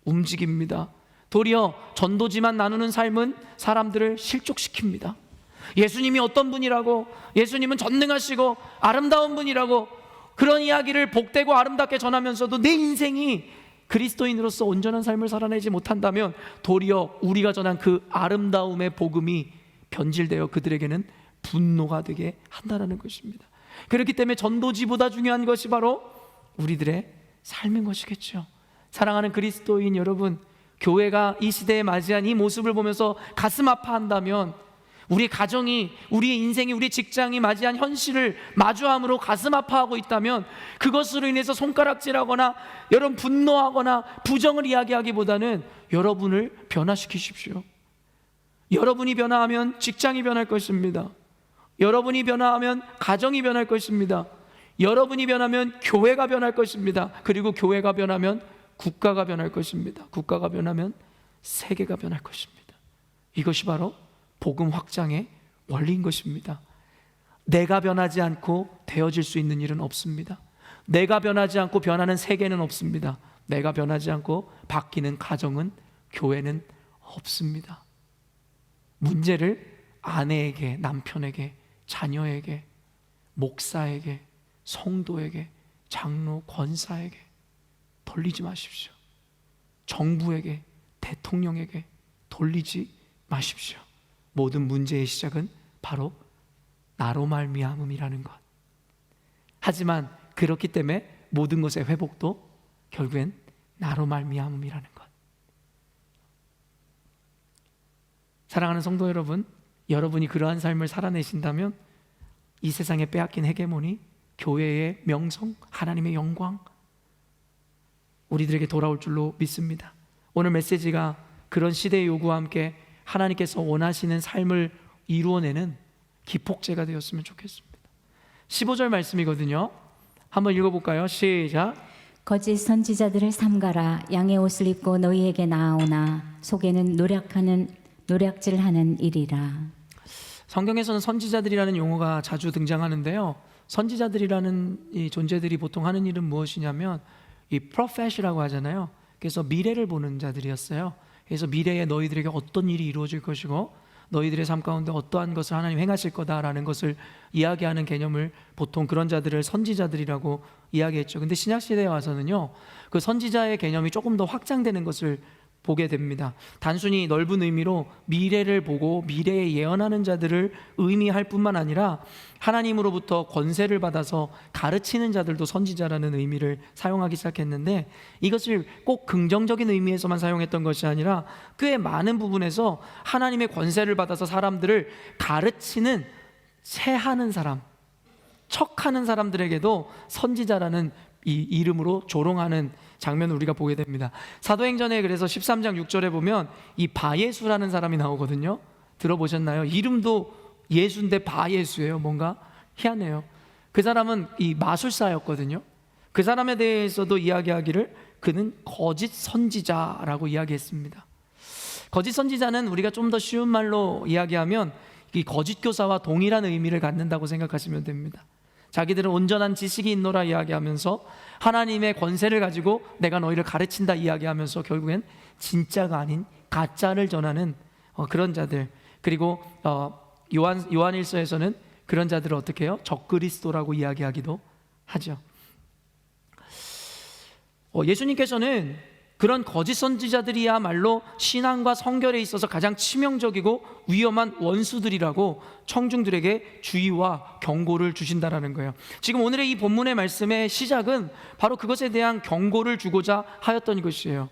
움직입니다. 도리어 전도지만 나누는 삶은 사람들을 실족시킵니다. 예수님이 어떤 분이라고, 예수님은 전능하시고 아름다운 분이라고 그런 이야기를 복되고 아름답게 전하면서도 내 인생이 그리스도인으로서 온전한 삶을 살아내지 못한다면 도리어 우리가 전한 그 아름다움의 복음이 변질되어 그들에게는 분노가 되게 한다는 것입니다. 그렇기 때문에 전도지보다 중요한 것이 바로 우리들의 삶인 것이겠죠. 사랑하는 그리스도인 여러분, 교회가 이 시대에 맞이한 이 모습을 보면서 가슴 아파한다면, 우리 가정이, 우리의 인생이, 우리 직장이 맞이한 현실을 마주함으로 가슴 아파하고 있다면 그것으로 인해서 손가락질하거나 여러분 분노하거나 부정을 이야기하기보다는 여러분을 변화시키십시오. 여러분이 변화하면 직장이 변할 것입니다. 여러분이 변화하면 가정이 변할 것입니다. 여러분이 변하면 교회가 변할 것입니다. 그리고 교회가 변하면 국가가 변할 것입니다. 국가가 변하면 세계가 변할 것입니다. 이것이 바로 복음 확장의 원리인 것입니다. 내가 변하지 않고 되어질 수 있는 일은 없습니다. 내가 변하지 않고 변하는 세계는 없습니다. 내가 변하지 않고 바뀌는 가정은, 교회는 없습니다. 문제를 아내에게, 남편에게, 자녀에게, 목사에게, 성도에게, 장로, 권사에게 돌리지 마십시오. 정부에게, 대통령에게 돌리지 마십시오. 모든 문제의 시작은 바로 나로 말미암음이라는 것. 하지만 그렇기 때문에 모든 것의 회복도 결국엔 나로 말미암음이라는 것. 사랑하는 성도 여러분, 여러분이 그러한 삶을 살아내신다면 이 세상에 빼앗긴 헤게모니, 교회의 명성, 하나님의 영광 우리들에게 돌아올 줄로 믿습니다. 오늘 메시지가 그런 시대의 요구와 함께 하나님께서 원하시는 삶을 이루어내는 기폭제가 되었으면 좋겠습니다. 15절 말씀이거든요. 한번 읽어볼까요? 시작. 거짓 선지자들을 삼가라. 양의 옷을 입고 너희에게 나아오나 속에는 노략질하는 일이라. 성경에서는 선지자들이라는 용어가 자주 등장하는데요. 선지자들이라는 이 존재들이 보통 하는 일은 무엇이냐면 이 프로페시라고 하잖아요. 그래서 미래를 보는 자들이었어요. 그래서 미래에 너희들에게 어떤 일이 이루어질 것이고 너희들의 삶 가운데 어떠한 것을 하나님 행하실 거다라는 것을 이야기하는 개념을 보통 그런 자들을 선지자들이라고 이야기했죠. 근데 신약시대에 와서는요, 그 선지자의 개념이 조금 더 확장되는 것을 보게 됩니다. 단순히 넓은 의미로 미래를 보고 미래에 예언하는 자들을 의미할 뿐만 아니라 하나님으로부터 권세를 받아서 가르치는 자들도 선지자라는 의미를 사용하기 시작했는데, 이것을 꼭 긍정적인 의미에서만 사용했던 것이 아니라 꽤 많은 부분에서 하나님의 권세를 받아서 사람들을 가르치는, 체하는 사람, 척하는 사람들에게도 선지자라는 이 이름으로 조롱하는 장면을 우리가 보게 됩니다. 사도행전에 그래서 13장 6절에 보면 이 바예수라는 사람이 나오거든요. 들어보셨나요? 이름도 예수인데 바예수예요. 뭔가 희한해요. 그 사람은 이 마술사였거든요. 그 사람에 대해서도 이야기하기를 그는 거짓 선지자라고 이야기했습니다. 거짓 선지자는 우리가 좀 더 쉬운 말로 이야기하면 이 거짓 교사와 동일한 의미를 갖는다고 생각하시면 됩니다. 자기들은 온전한 지식이 있노라 이야기하면서 하나님의 권세를 가지고 내가 너희를 가르친다 이야기하면서 결국엔 진짜가 아닌 가짜를 전하는 그런 자들. 그리고 요한일서에서는 그런 자들을 어떻게 해요? 적그리스도라고 이야기하기도 하죠. 예수님께서는 그런 거짓 선지자들이야말로 신앙과 성결에 있어서 가장 치명적이고 위험한 원수들이라고 청중들에게 주의와 경고를 주신다라는 거예요. 지금 오늘의 이 본문의 말씀의 시작은 바로 그것에 대한 경고를 주고자 하였던 것이에요.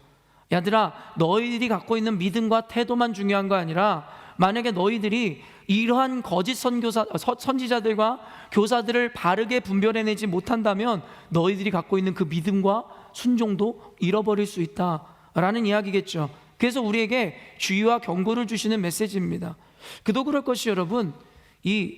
야들아, 너희들이 갖고 있는 믿음과 태도만 중요한 거 아니라 만약에 너희들이 이러한 거짓 선지자들과 교사들을 바르게 분별해내지 못한다면 너희들이 갖고 있는 그 믿음과 순종도 잃어버릴 수 있다라는 이야기겠죠. 그래서 우리에게 주의와 경고를 주시는 메시지입니다. 그도 그럴 것이 여러분, 이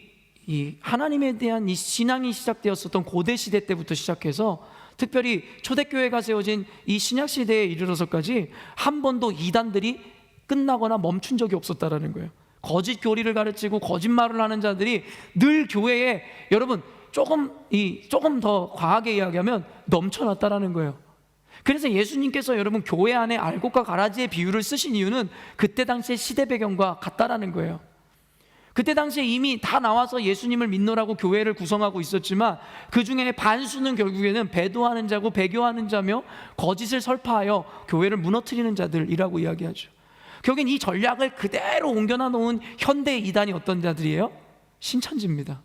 하나님에 대한 이 신앙이 시작되었었던 고대 시대 때부터 시작해서 특별히 초대교회가 세워진 이 신약 시대에 이르러서까지 한 번도 이단들이 끝나거나 멈춘 적이 없었다라는 거예요. 거짓 교리를 가르치고 거짓말을 하는 자들이 늘 교회에 여러분 조금 더 과하게 이야기하면 넘쳐났다라는 거예요. 그래서 예수님께서 여러분 교회 안에 알곡과 가라지의 비유를 쓰신 이유는 그때 당시의 시대 배경과 같다라는 거예요. 그때 당시에 이미 다 나와서 예수님을 믿노라고 교회를 구성하고 있었지만 그 중에 반수는 결국에는 배도하는 자고 배교하는 자며 거짓을 설파하여 교회를 무너뜨리는 자들이라고 이야기하죠. 결국엔 이 전략을 그대로 옮겨놔 놓은 현대 이단이 어떤 자들이에요? 신천지입니다.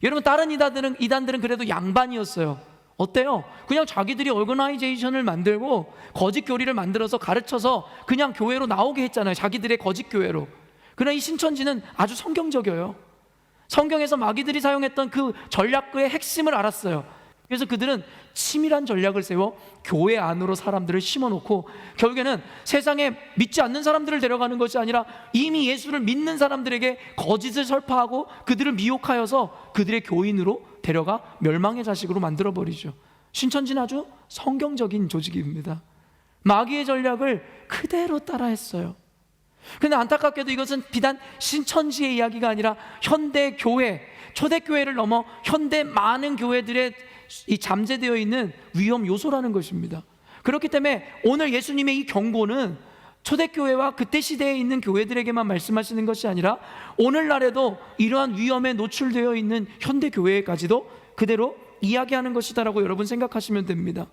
여러분 다른 이단들은 그래도 양반이었어요. 어때요? 그냥 자기들이 오거나이제이션을 만들고 거짓 교리를 만들어서 가르쳐서 그냥 교회로 나오게 했잖아요. 자기들의 거짓 교회로. 그러나 이 신천지는 아주 성경적이에요. 성경에서 마귀들이 사용했던 그 전략의 핵심을 알았어요. 그래서 그들은 치밀한 전략을 세워 교회 안으로 사람들을 심어놓고 결국에는 세상에 믿지 않는 사람들을 데려가는 것이 아니라 이미 예수를 믿는 사람들에게 거짓을 설파하고 그들을 미혹하여서 그들의 교인으로 데려가 멸망의 자식으로 만들어버리죠. 신천지는 아주 성경적인 조직입니다. 마귀의 전략을 그대로 따라했어요. 그런데 안타깝게도 이것은 비단 신천지의 이야기가 아니라 현대 교회, 초대교회를 넘어 현대 많은 교회들의 이 잠재되어 있는 위험 요소라는 것입니다. 그렇기 때문에 오늘 예수님의 이 경고는 초대교회와 그때 시대에 있는 교회들에게만 말씀하시는 것이 아니라 오늘날에도 이러한 위험에 노출되어 있는 현대 교회까지도 그대로 이야기하는 것이다라고 여러분 생각하시면 됩니다.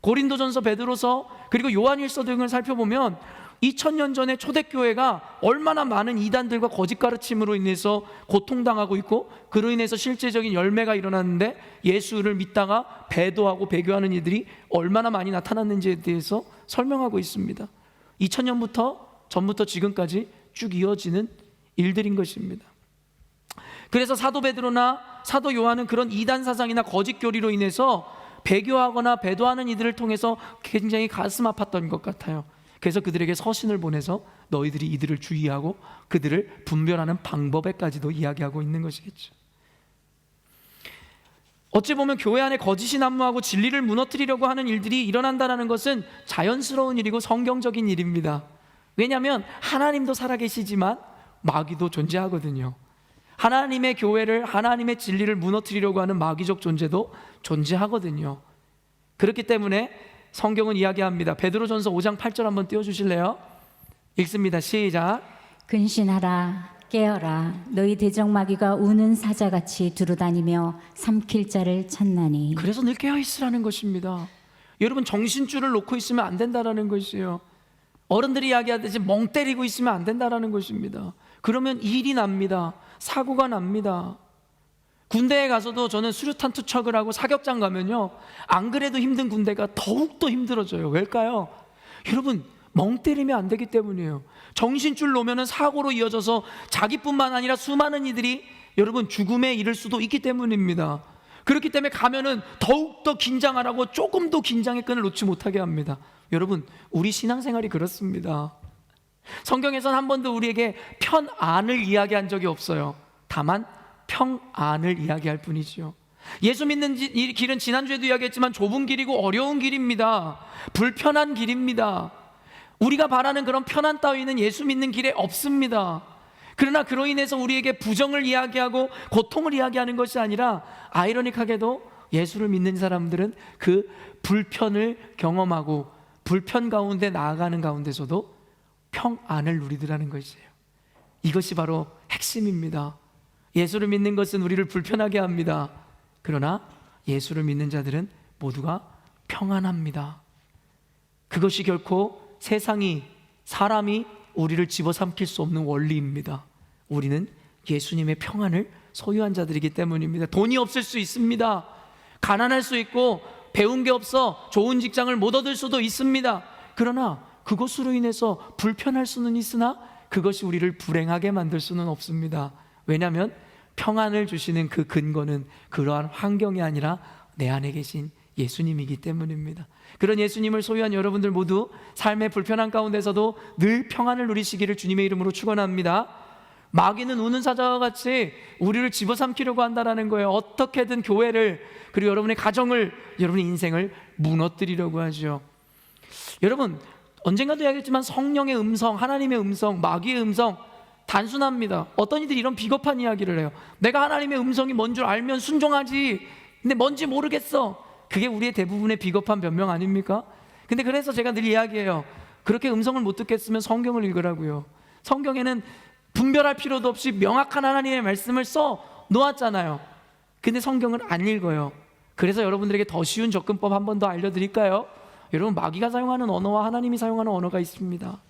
고린도전서, 베드로서 그리고 요한일서 등을 살펴보면 2000년 전에 초대교회가 얼마나 많은 이단들과 거짓 가르침으로 인해서 고통당하고 있고 그로 인해서 실제적인 열매가 일어났는데 예수를 믿다가 배도하고 배교하는 이들이 얼마나 많이 나타났는지에 대해서 설명하고 있습니다. 2000년부터 전부터 지금까지 쭉 이어지는 일들인 것입니다. 그래서 사도 베드로나 사도 요한은 그런 이단 사상이나 거짓 교리로 인해서 배교하거나 배도하는 이들을 통해서 굉장히 가슴 아팠던 것 같아요. 그래서 그들에게 서신을 보내서 너희들이 이들을 주의하고 그들을 분별하는 방법에까지도 이야기하고 있는 것이겠죠. 어찌 보면 교회 안에 거짓이 난무하고 진리를 무너뜨리려고 하는 일들이 일어난다는 것은 자연스러운 일이고 성경적인 일입니다. 왜냐하면 하나님도 살아계시지만 마귀도 존재하거든요. 하나님의 교회를, 하나님의 진리를 무너뜨리려고 하는 마귀적 존재도 존재하거든요. 그렇기 때문에 성경은 이야기합니다. 베드로전서 5장 8절 한번 띄워주실래요? 읽습니다. 시작. 근신하라, 깨어라. 너희 대적마귀가 우는 사자같이 두루다니며 삼킬 자를 찾나니. 그래서 늘 깨어있으라는 것입니다. 여러분 정신줄을 놓고 있으면 안 된다는 것이에요. 어른들이 이야기하듯이 멍 때리고 있으면 안 된다는 것입니다. 그러면 일이 납니다. 사고가 납니다. 군대에 가서도 저는 수류탄 투척을 하고 사격장 가면요, 안 그래도 힘든 군대가 더욱더 힘들어져요. 왜일까요? 여러분 멍 때리면 안 되기 때문이에요. 정신줄 놓으면 사고로 이어져서 자기뿐만 아니라 수많은 이들이 여러분 죽음에 이를 수도 있기 때문입니다. 그렇기 때문에 가면은 더욱더 긴장하라고 조금 더 긴장의 끈을 놓지 못하게 합니다. 여러분 우리 신앙생활이 그렇습니다. 성경에서는 한 번도 우리에게 편안을 이야기한 적이 없어요. 다만 평안을 이야기할 뿐이지요. 예수 믿는 길은 지난주에도 이야기했지만 좁은 길이고 어려운 길입니다. 불편한 길입니다. 우리가 바라는 그런 편안 따위는 예수 믿는 길에 없습니다. 그러나 그로 인해서 우리에게 부정을 이야기하고 고통을 이야기하는 것이 아니라 아이러니하게도 예수를 믿는 사람들은 그 불편을 경험하고 불편 가운데 나아가는 가운데서도 평안을 누리더라는 것이에요. 이것이 바로 핵심입니다. 예수를 믿는 것은 우리를 불편하게 합니다. 그러나 예수를 믿는 자들은 모두가 평안합니다. 그것이 결코 세상이, 사람이 우리를 집어삼킬 수 없는 원리입니다. 우리는 예수님의 평안을 소유한 자들이기 때문입니다. 돈이 없을 수 있습니다. 가난할 수 있고 배운 게 없어 좋은 직장을 못 얻을 수도 있습니다. 그러나 그것으로 인해서 불편할 수는 있으나 그것이 우리를 불행하게 만들 수는 없습니다. 왜냐하면 평안을 주시는 그 근거는 그러한 환경이 아니라 내 안에 계신 예수님이기 때문입니다. 그런 예수님을 소유한 여러분들 모두 삶의 불편한 가운데서도 늘 평안을 누리시기를 주님의 이름으로 축원합니다. 마귀는 우는 사자와 같이 우리를 집어삼키려고 한다는 거예요. 어떻게든 교회를, 그리고 여러분의 가정을, 여러분의 인생을 무너뜨리려고 하죠. 여러분 언젠가도 이야기했지만 성령의 음성, 하나님의 음성, 마귀의 음성 단순합니다. 어떤 이들이 이런 비겁한 이야기를 해요. 내가 하나님의 음성이 뭔 줄 알면 순종하지, 근데 뭔지 모르겠어. 그게 우리의 대부분의 비겁한 변명 아닙니까? 근데 그래서 제가 늘 이야기해요. 그렇게 음성을 못 듣겠으면 성경을 읽으라고요. 성경에는 분별할 필요도 없이 명확한 하나님의 말씀을 써 놓았잖아요. 근데 성경을 안 읽어요. 그래서 여러분들에게 더 쉬운 접근법 한 번 더 알려드릴까요? 여러분, 마귀가 사용하는 언어와 하나님이 사용하는 언어가 있습니다.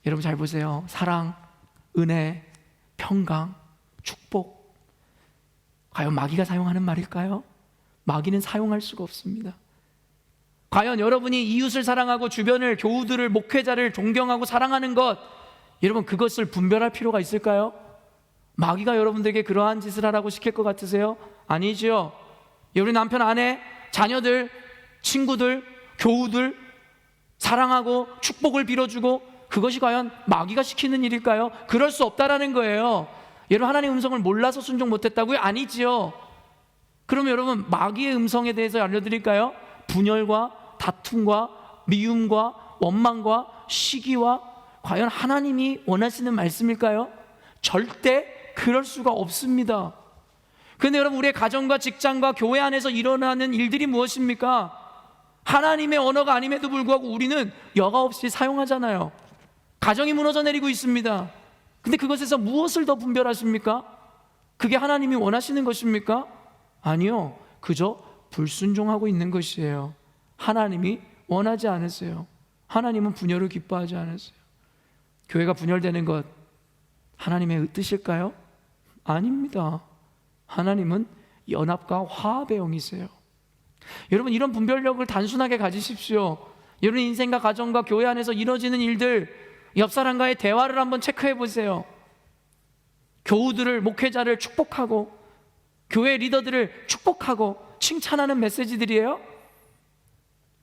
여러분 잘 보세요. 사랑, 은혜, 평강, 축복. 과연 마귀가 사용하는 말일까요? 마귀는 사용할 수가 없습니다. 과연 여러분이 이웃을 사랑하고 주변을, 교우들을, 목회자를 존경하고 사랑하는 것, 여러분 그것을 분별할 필요가 있을까요? 마귀가 여러분들에게 그러한 짓을 하라고 시킬 것 같으세요? 아니지요. 우리 남편, 아내, 자녀들, 친구들, 교우들 사랑하고 축복을 빌어주고, 그것이 과연 마귀가 시키는 일일까요? 그럴 수 없다라는 거예요. 여러분, 하나님의 음성을 몰라서 순종 못했다고요? 아니지요. 그럼 여러분, 마귀의 음성에 대해서 알려드릴까요? 분열과 다툼과 미움과 원망과 시기와, 과연 하나님이 원하시는 말씀일까요? 절대 그럴 수가 없습니다. 그런데 여러분, 우리의 가정과 직장과 교회 안에서 일어나는 일들이 무엇입니까? 하나님의 언어가 아님에도 불구하고 우리는 여과 없이 사용하잖아요. 가정이 무너져 내리고 있습니다. 근데 그것에서 무엇을 더 분별하십니까? 그게 하나님이 원하시는 것입니까? 아니요. 그저 불순종하고 있는 것이에요. 하나님이 원하지 않으세요. 하나님은 분열을 기뻐하지 않으세요. 교회가 분열되는 것 하나님의 뜻일까요? 아닙니다. 하나님은 연합과 화합의 영이세요. 여러분, 이런 분별력을 단순하게 가지십시오. 여러분 인생과 가정과 교회 안에서 이루어지는 일들, 옆 사람과의 대화를 한번 체크해 보세요. 교우들을, 목회자를 축복하고 교회 리더들을 축복하고 칭찬하는 메시지들이에요?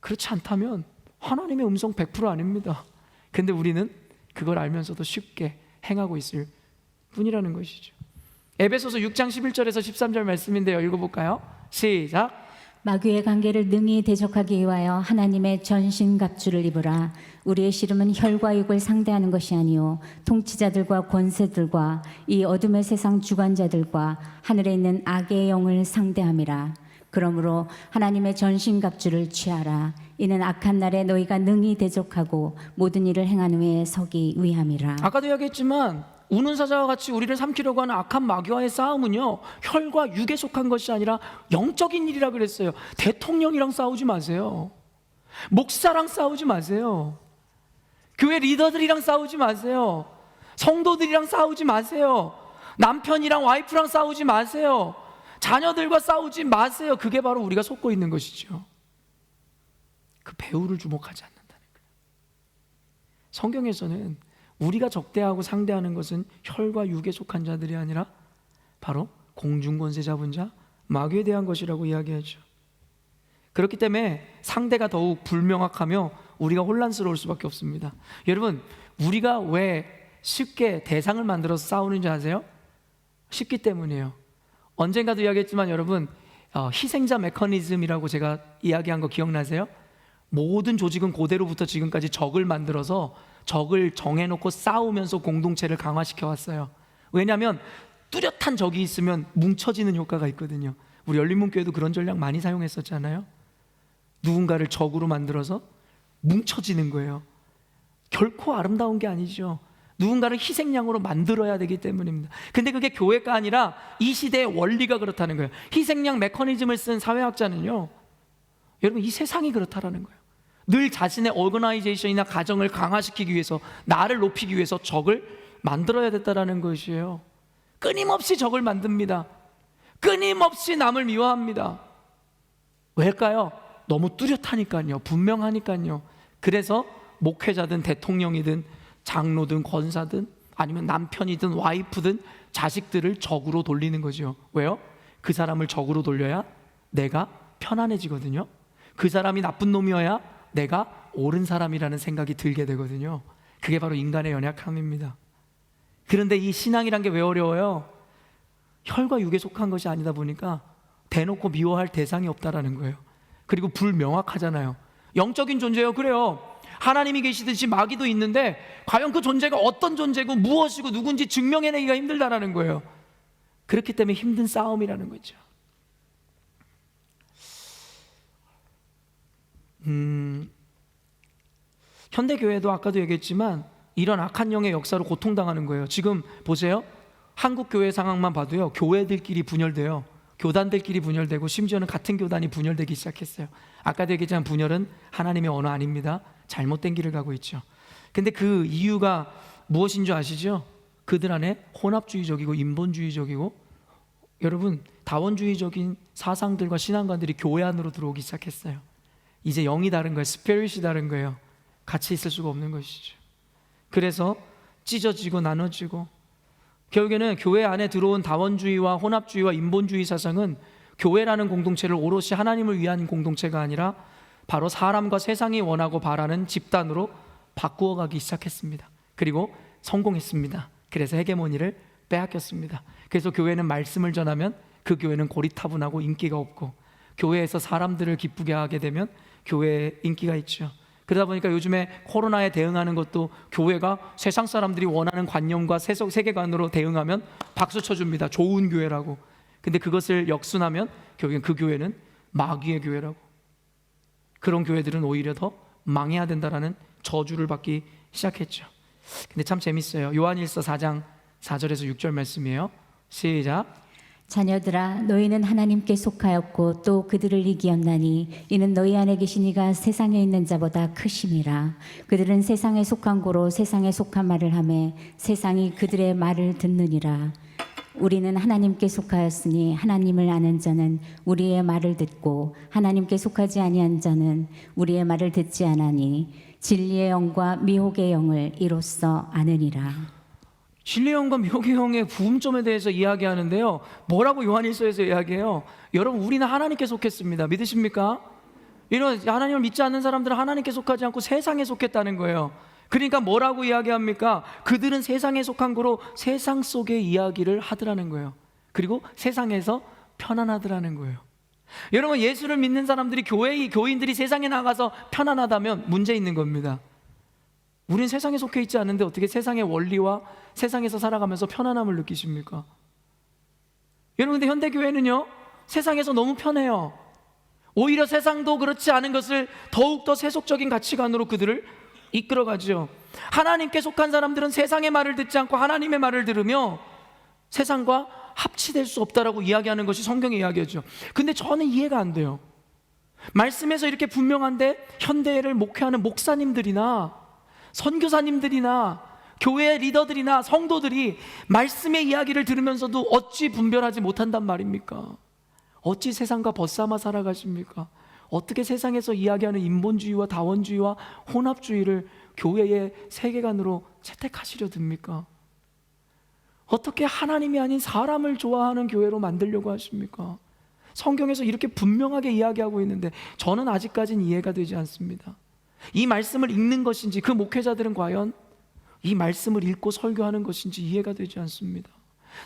그렇지 않다면 하나님의 음성 100% 아닙니다. 근데 우리는 그걸 알면서도 쉽게 행하고 있을 뿐이라는 것이죠. 에베소서 6장 11절에서 13절 말씀인데요. 읽어볼까요? 시작. 마귀의 관계를 능히 대적하기 위하여 하나님의 전신갑주를 입으라. 우리의 씨름은 혈과 육을 상대하는 것이 아니요 통치자들과 권세들과 이 어둠의 세상 주관자들과 하늘에 있는 악의 영을 상대함이라. 그러므로 하나님의 전신갑주를 취하라. 이는 악한 날에 너희가 능히 대적하고 모든 일을 행한 후에 서기 위함이라. 아까도 이야기했지만 우는 사자와 같이 우리를 삼키려고 하는 악한 마귀와의 싸움은요, 혈과 육에 속한 것이 아니라 영적인 일이라 그랬어요. 대통령이랑 싸우지 마세요. 목사랑 싸우지 마세요. 교회 리더들이랑 싸우지 마세요. 성도들이랑 싸우지 마세요. 남편이랑 와이프랑 싸우지 마세요. 자녀들과 싸우지 마세요. 그게 바로 우리가 속고 있는 것이죠. 그 배후를 주목하지 않는다는 거예요. 성경에서는 우리가 적대하고 상대하는 것은 혈과 육에 속한 자들이 아니라 바로 공중권세 잡은 자, 마귀에 대한 것이라고 이야기하죠. 그렇기 때문에 상대가 더욱 불명확하며 우리가 혼란스러울 수밖에 없습니다. 여러분, 우리가 왜 쉽게 대상을 만들어서 싸우는지 아세요? 쉽기 때문이에요. 언젠가도 이야기했지만 여러분, 희생자 메커니즘이라고 제가 이야기한 거 기억나세요? 모든 조직은 고대로부터 지금까지 적을 만들어서 적을 정해놓고 싸우면서 공동체를 강화시켜 왔어요. 왜냐하면 뚜렷한 적이 있으면 뭉쳐지는 효과가 있거든요. 우리 열린문교회도 그런 전략 많이 사용했었잖아요. 누군가를 적으로 만들어서 뭉쳐지는 거예요. 결코 아름다운 게 아니죠. 누군가를 희생양으로 만들어야 되기 때문입니다. 근데 그게 교회가 아니라 이 시대의 원리가 그렇다는 거예요. 희생양 메커니즘을 쓴 사회학자는요, 여러분 이 세상이 그렇다라는 거예요. 늘 자신의 오거나이제이션이나 가정을 강화시키기 위해서, 나를 높이기 위해서 적을 만들어야 됐다라는 것이에요. 끊임없이 적을 만듭니다. 끊임없이 남을 미워합니다. 왜일까요? 너무 뚜렷하니까요. 분명하니까요. 그래서 목회자든 대통령이든 장로든 권사든 아니면 남편이든 와이프든 자식들을 적으로 돌리는 거죠. 왜요? 그 사람을 적으로 돌려야 내가 편안해지거든요. 그 사람이 나쁜 놈이어야 내가 옳은 사람이라는 생각이 들게 되거든요. 그게 바로 인간의 연약함입니다. 그런데 이 신앙이란 게 왜 어려워요? 혈과 육에 속한 것이 아니다 보니까 대놓고 미워할 대상이 없다라는 거예요. 그리고 불명확하잖아요. 영적인 존재예요. 그래요. 하나님이 계시듯이 마귀도 있는데 과연 그 존재가 어떤 존재고 무엇이고 누군지 증명해내기가 힘들다라는 거예요. 그렇기 때문에 힘든 싸움이라는 거죠. 현대교회도 아까도 얘기했지만 이런 악한 영의 역사로 고통당하는 거예요. 지금 보세요. 한국 교회 상황만 봐도요, 교회들끼리 분열돼요. 교단들끼리 분열되고 심지어는 같은 교단이 분열되기 시작했어요. 아까도 얘기했지만 분열은 하나님의 언어 아닙니다. 잘못된 길을 가고 있죠. 근데 그 이유가 무엇인 줄 아시죠? 그들 안에 혼합주의적이고 인본주의적이고, 여러분, 다원주의적인 사상들과 신앙관들이 교회 안으로 들어오기 시작했어요. 이제 영이 다른 거예요. 스피릿이 다른 거예요. 같이 있을 수가 없는 것이죠. 그래서 찢어지고 나눠지고, 결국에는 교회 안에 들어온 다원주의와 혼합주의와 인본주의 사상은 교회라는 공동체를 오롯이 하나님을 위한 공동체가 아니라 바로 사람과 세상이 원하고 바라는 집단으로 바꾸어가기 시작했습니다. 그리고 성공했습니다. 그래서 헤게모니를 빼앗겼습니다. 그래서 교회는 말씀을 전하면 그 교회는 고리타분하고 인기가 없고, 교회에서 사람들을 기쁘게 하게 되면 교회에 인기가 있죠. 그러다 보니까 요즘에 코로나에 대응하는 것도 교회가 세상 사람들이 원하는 관념과 세계관으로 대응하면 박수 쳐줍니다. 좋은 교회라고. 근데 그것을 역순하면 결국엔 그 교회는 마귀의 교회라고. 그런 교회들은 오히려 더 망해야 된다라는 저주를 받기 시작했죠. 근데 참 재밌어요. 요한일서 4장 4절에서 6절 말씀이에요. 시작. 자녀들아, 너희는 하나님께 속하였고 또 그들을 이기었나니 이는 너희 안에 계신 이가 세상에 있는 자보다 크심이라. 그들은 세상에 속한 고로 세상에 속한 말을 하매 세상이 그들의 말을 듣느니라. 우리는 하나님께 속하였으니 하나님을 아는 자는 우리의 말을 듣고 하나님께 속하지 아니한 자는 우리의 말을 듣지 않으니 진리의 영과 미혹의 영을 이로써 아느니라. 진리의 영과 미혹의 영의 부음점에 대해서 이야기하는데요, 뭐라고 요한일서에서 이야기해요? 여러분, 우리는 하나님께 속했습니다. 믿으십니까? 이런 하나님을 믿지 않는 사람들은 하나님께 속하지 않고 세상에 속했다는 거예요. 그러니까 뭐라고 이야기합니까? 그들은 세상에 속한 거로 세상 속의 이야기를 하더라는 거예요. 그리고 세상에서 편안하더라는 거예요. 여러분, 예수를 믿는 사람들이, 교인들이 세상에 나가서 편안하다면 문제 있는 겁니다. 우린 세상에 속해 있지 않은데 어떻게 세상의 원리와 세상에서 살아가면서 편안함을 느끼십니까? 여러분, 근데 현대교회는요, 세상에서 너무 편해요. 오히려 세상도 그렇지 않은 것을 더욱더 세속적인 가치관으로 그들을 이끌어가죠. 하나님께 속한 사람들은 세상의 말을 듣지 않고 하나님의 말을 들으며 세상과 합치될 수 없다라고 이야기하는 것이 성경의 이야기죠. 근데 저는 이해가 안 돼요. 말씀에서 이렇게 분명한데 현대를 목회하는 목사님들이나 선교사님들이나 교회 리더들이나 성도들이 말씀의 이야기를 들으면서도 어찌 분별하지 못한단 말입니까? 어찌 세상과 벗삼아 살아가십니까? 어떻게 세상에서 이야기하는 인본주의와 다원주의와 혼합주의를 교회의 세계관으로 채택하시려 듭니까? 어떻게 하나님이 아닌 사람을 좋아하는 교회로 만들려고 하십니까? 성경에서 이렇게 분명하게 이야기하고 있는데 저는 아직까지는 이해가 되지 않습니다. 이 말씀을 읽는 것인지, 그 목회자들은 과연 이 말씀을 읽고 설교하는 것인지 이해가 되지 않습니다.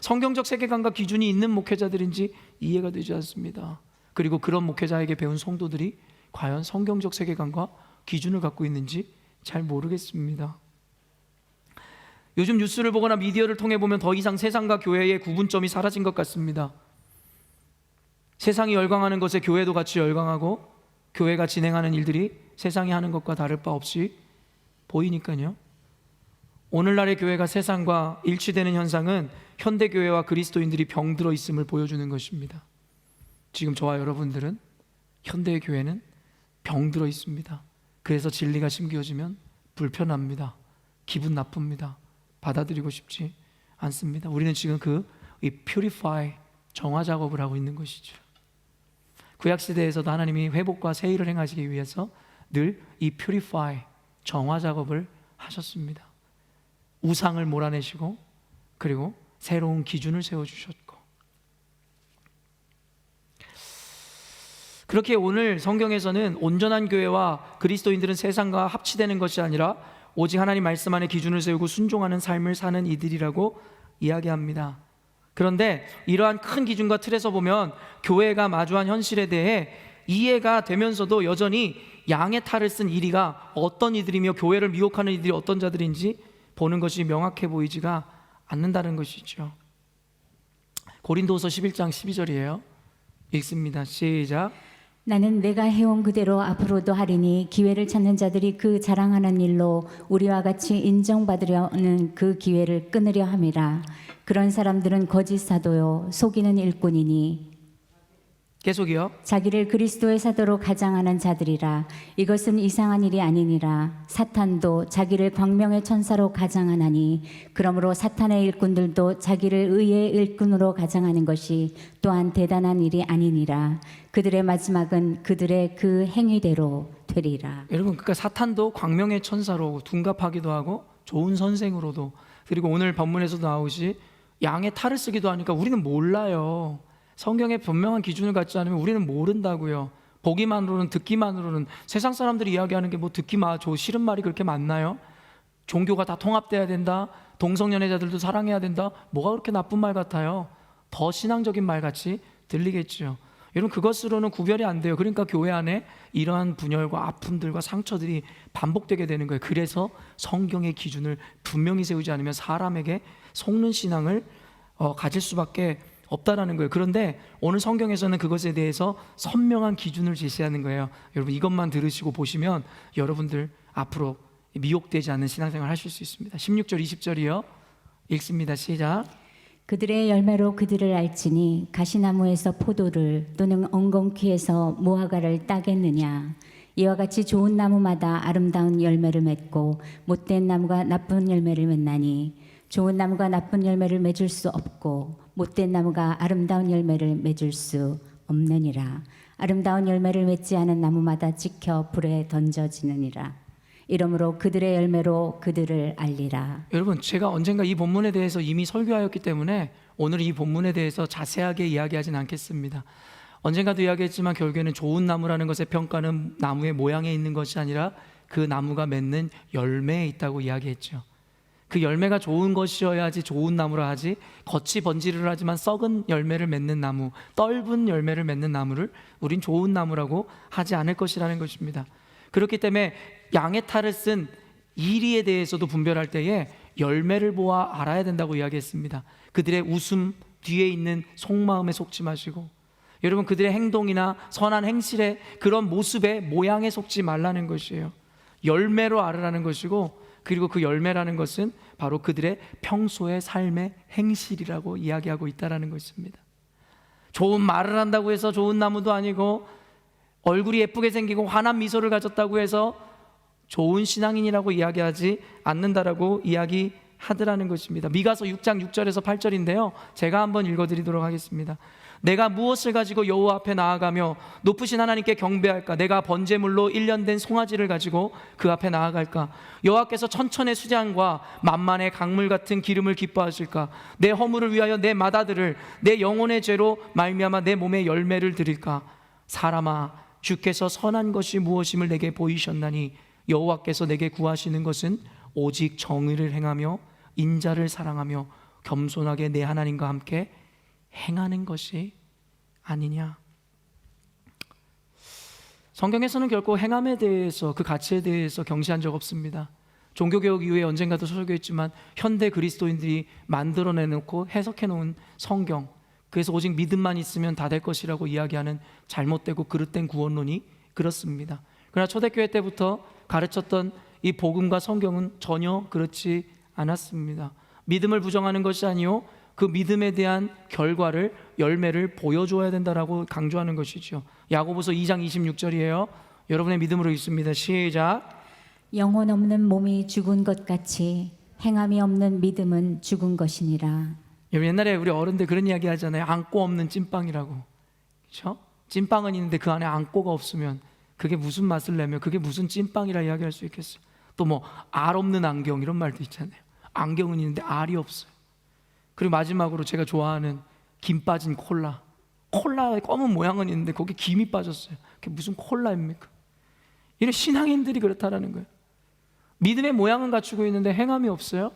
성경적 세계관과 기준이 있는 목회자들인지 이해가 되지 않습니다. 그리고 그런 목회자에게 배운 성도들이 과연 성경적 세계관과 기준을 갖고 있는지 잘 모르겠습니다. 요즘 뉴스를 보거나 미디어를 통해 보면 더 이상 세상과 교회의 구분점이 사라진 것 같습니다. 세상이 열광하는 것에 교회도 같이 열광하고, 교회가 진행하는 일들이 세상이 하는 것과 다를 바 없이 보이니까요. 오늘날의 교회가 세상과 일치되는 현상은 현대교회와 그리스도인들이 병들어 있음을 보여주는 것입니다. 지금 저와 여러분들은, 현대의 교회는 병들어 있습니다. 그래서 진리가 심겨지면 불편합니다. 기분 나쁩니다. 받아들이고 싶지 않습니다. 우리는 지금 이 purify, 정화 작업을 하고 있는 것이죠. 구약시대에서도 하나님이 회복과 세일을 행하시기 위해서 늘 이 purify, 정화 작업을 하셨습니다. 우상을 몰아내시고, 그리고 새로운 기준을 세워주셨고, 그렇게 오늘 성경에서는 온전한 교회와 그리스도인들은 세상과 합치되는 것이 아니라 오직 하나님 말씀 안에 기준을 세우고 순종하는 삶을 사는 이들이라고 이야기합니다. 그런데 이러한 큰 기준과 틀에서 보면 교회가 마주한 현실에 대해 이해가 되면서도 여전히 양의 탈을 쓴 이리가 어떤 이들이며 교회를 미혹하는 이들이 어떤 자들인지 보는 것이 명확해 보이지가 않는다는 것이죠. 고린도서 11장 12절이에요. 읽습니다. 시작. 나는 내가 해온 그대로 앞으로도 하리니 기회를 찾는 자들이 그 자랑하는 일로 우리와 같이 인정받으려는 그 기회를 끊으려 함이라. 그런 사람들은 거짓 사도요 속이는 일꾼이니 계속이요. 자기를 그리스도의 사도로 가장하는 자들이라. 이것은 이상한 일이 아니니라. 사탄도 자기를 광명의 천사로 가장하나니 그러므로 사탄의 일꾼들도 자기를 의의 일꾼으로 가장하는 것이 또한 대단한 일이 아니니라. 그들의 마지막은 그들의 그 행위대로 되리라. 여러분, 그러니까 사탄도 광명의 천사로 둔갑하기도 하고 좋은 선생으로도, 그리고 오늘 본문에서도 나오시 양의 탈을 쓰기도 하니까 우리는 몰라요. 성경에 분명한 기준을 갖지 않으면 우리는 모른다고요. 보기만으로는, 듣기만으로는. 세상 사람들이 이야기하는 게 뭐 듣기만 싫은 말이 그렇게 많나요? 종교가 다 통합돼야 된다, 동성연애자들도 사랑해야 된다, 뭐가 그렇게 나쁜 말 같아요? 더 신앙적인 말 같이 들리겠죠. 여러분, 그것으로는 구별이 안 돼요. 그러니까 교회 안에 이러한 분열과 아픔들과 상처들이 반복되게 되는 거예요. 그래서 성경의 기준을 분명히 세우지 않으면 사람에게 속는 신앙을 가질 수밖에 없다라는 거예요. 그런데 오늘 성경에서는 그것에 대해서 선명한 기준을 제시하는 거예요. 여러분, 이것만 들으시고 보시면 여러분들 앞으로 미혹되지 않는 신앙생활 하실 수 있습니다. 16절 20절이요 읽습니다. 시작. 그들의 열매로 그들을 알지니 가시나무에서 포도를 또는 엉겅퀴에서 무화과를 따겠느냐. 이와 같이 좋은 나무마다 아름다운 열매를 맺고 못된 나무가 나쁜 열매를 맺나니 좋은 나무가 나쁜 열매를 맺을 수 없고 못된 나무가 아름다운 열매를 맺을 수 없느니라. 아름다운 열매를 맺지 않은 나무마다 찍혀 불에 던져지느니라. 이러므로 그들의 열매로 그들을 알리라. 여러분, 제가 언젠가 이 본문에 대해서 이미 설교하였기 때문에 오늘 이 본문에 대해서 자세하게 이야기하진 않겠습니다. 언젠가도 이야기했지만 결국에는 좋은 나무라는 것의 평가는 나무의 모양에 있는 것이 아니라 그 나무가 맺는 열매에 있다고 이야기했죠. 그 열매가 좋은 것이어야지 좋은 나무라 하지, 겉이 번지르르 하지만 썩은 열매를 맺는 나무, 떫은 열매를 맺는 나무를 우린 좋은 나무라고 하지 않을 것이라는 것입니다. 그렇기 때문에 양의 탈을 쓴 이리에 대해서도 분별할 때에 열매를 보아 알아야 된다고 이야기했습니다. 그들의 웃음 뒤에 있는 속마음에 속지 마시고, 여러분, 그들의 행동이나 선한 행실의 그런 모습의 모양에 속지 말라는 것이에요. 열매로 알으라는 것이고, 그리고 그 열매라는 것은 바로 그들의 평소의 삶의 행실이라고 이야기하고 있다는 것입니다. 좋은 말을 한다고 해서 좋은 나무도 아니고, 얼굴이 예쁘게 생기고 환한 미소를 가졌다고 해서 좋은 신앙인이라고 이야기하지 않는다라고 이야기하더라는 것입니다. 미가서 6장 6절에서 8절인데요 제가 한번 읽어드리도록 하겠습니다. 내가 무엇을 가지고 여호와 앞에 나아가며 높으신 하나님께 경배할까? 내가 번제물로 1년 된 송아지를 가지고 그 앞에 나아갈까? 여호와께서 천천의 수장과 만만의 강물 같은 기름을 기뻐하실까? 내 허물을 위하여 내 맏아들을 내 영혼의 죄로 말미암아 내 몸에 열매를 드릴까? 사람아, 주께서 선한 것이 무엇임을 내게 보이셨나니 여호와께서 내게 구하시는 것은 오직 정의를 행하며 인자를 사랑하며 겸손하게 내 하나님과 함께 행하는 것이 아니냐. 성경에서는 결코 행함에 대해서, 그 가치에 대해서 경시한 적 없습니다. 종교개혁 이후에 언젠가도 설교했지만 현대 그리스도인들이 만들어내놓고 해석해놓은 성경, 그래서 오직 믿음만 있으면 다 될 것이라고 이야기하는 잘못되고 그릇된 구원론이 그렇습니다. 그러나 초대교회 때부터 가르쳤던 이 복음과 성경은 전혀 그렇지 않았습니다. 믿음을 부정하는 것이 아니요, 그 믿음에 대한 결과를, 열매를 보여줘야 된다라고 강조하는 것이죠. 야고보서 2장 26절이에요 여러분의 믿음으로 읽습니다. 시작. 영혼 없는 몸이 죽은 것 같이 행함이 없는 믿음은 죽은 것이니라. 옛날에 우리 어른들 그런 이야기 하잖아요. 안고 없는 찐빵이라고. 그렇죠? 찐빵은 있는데 그 안에 안고가 없으면 그게 무슨 맛을 내며 그게 무슨 찐빵이라 이야기할 수 있겠어요. 또 뭐 알 없는 안경 이런 말도 있잖아요. 안경은 있는데 알이 없어요. 그리고 마지막으로 제가 좋아하는 김 빠진 콜라. 콜라의 검은 모양은 있는데 거기에 김이 빠졌어요. 그게 무슨 콜라입니까? 이런 신앙인들이 그렇다라는 거예요. 믿음의 모양은 갖추고 있는데 행함이 없어요.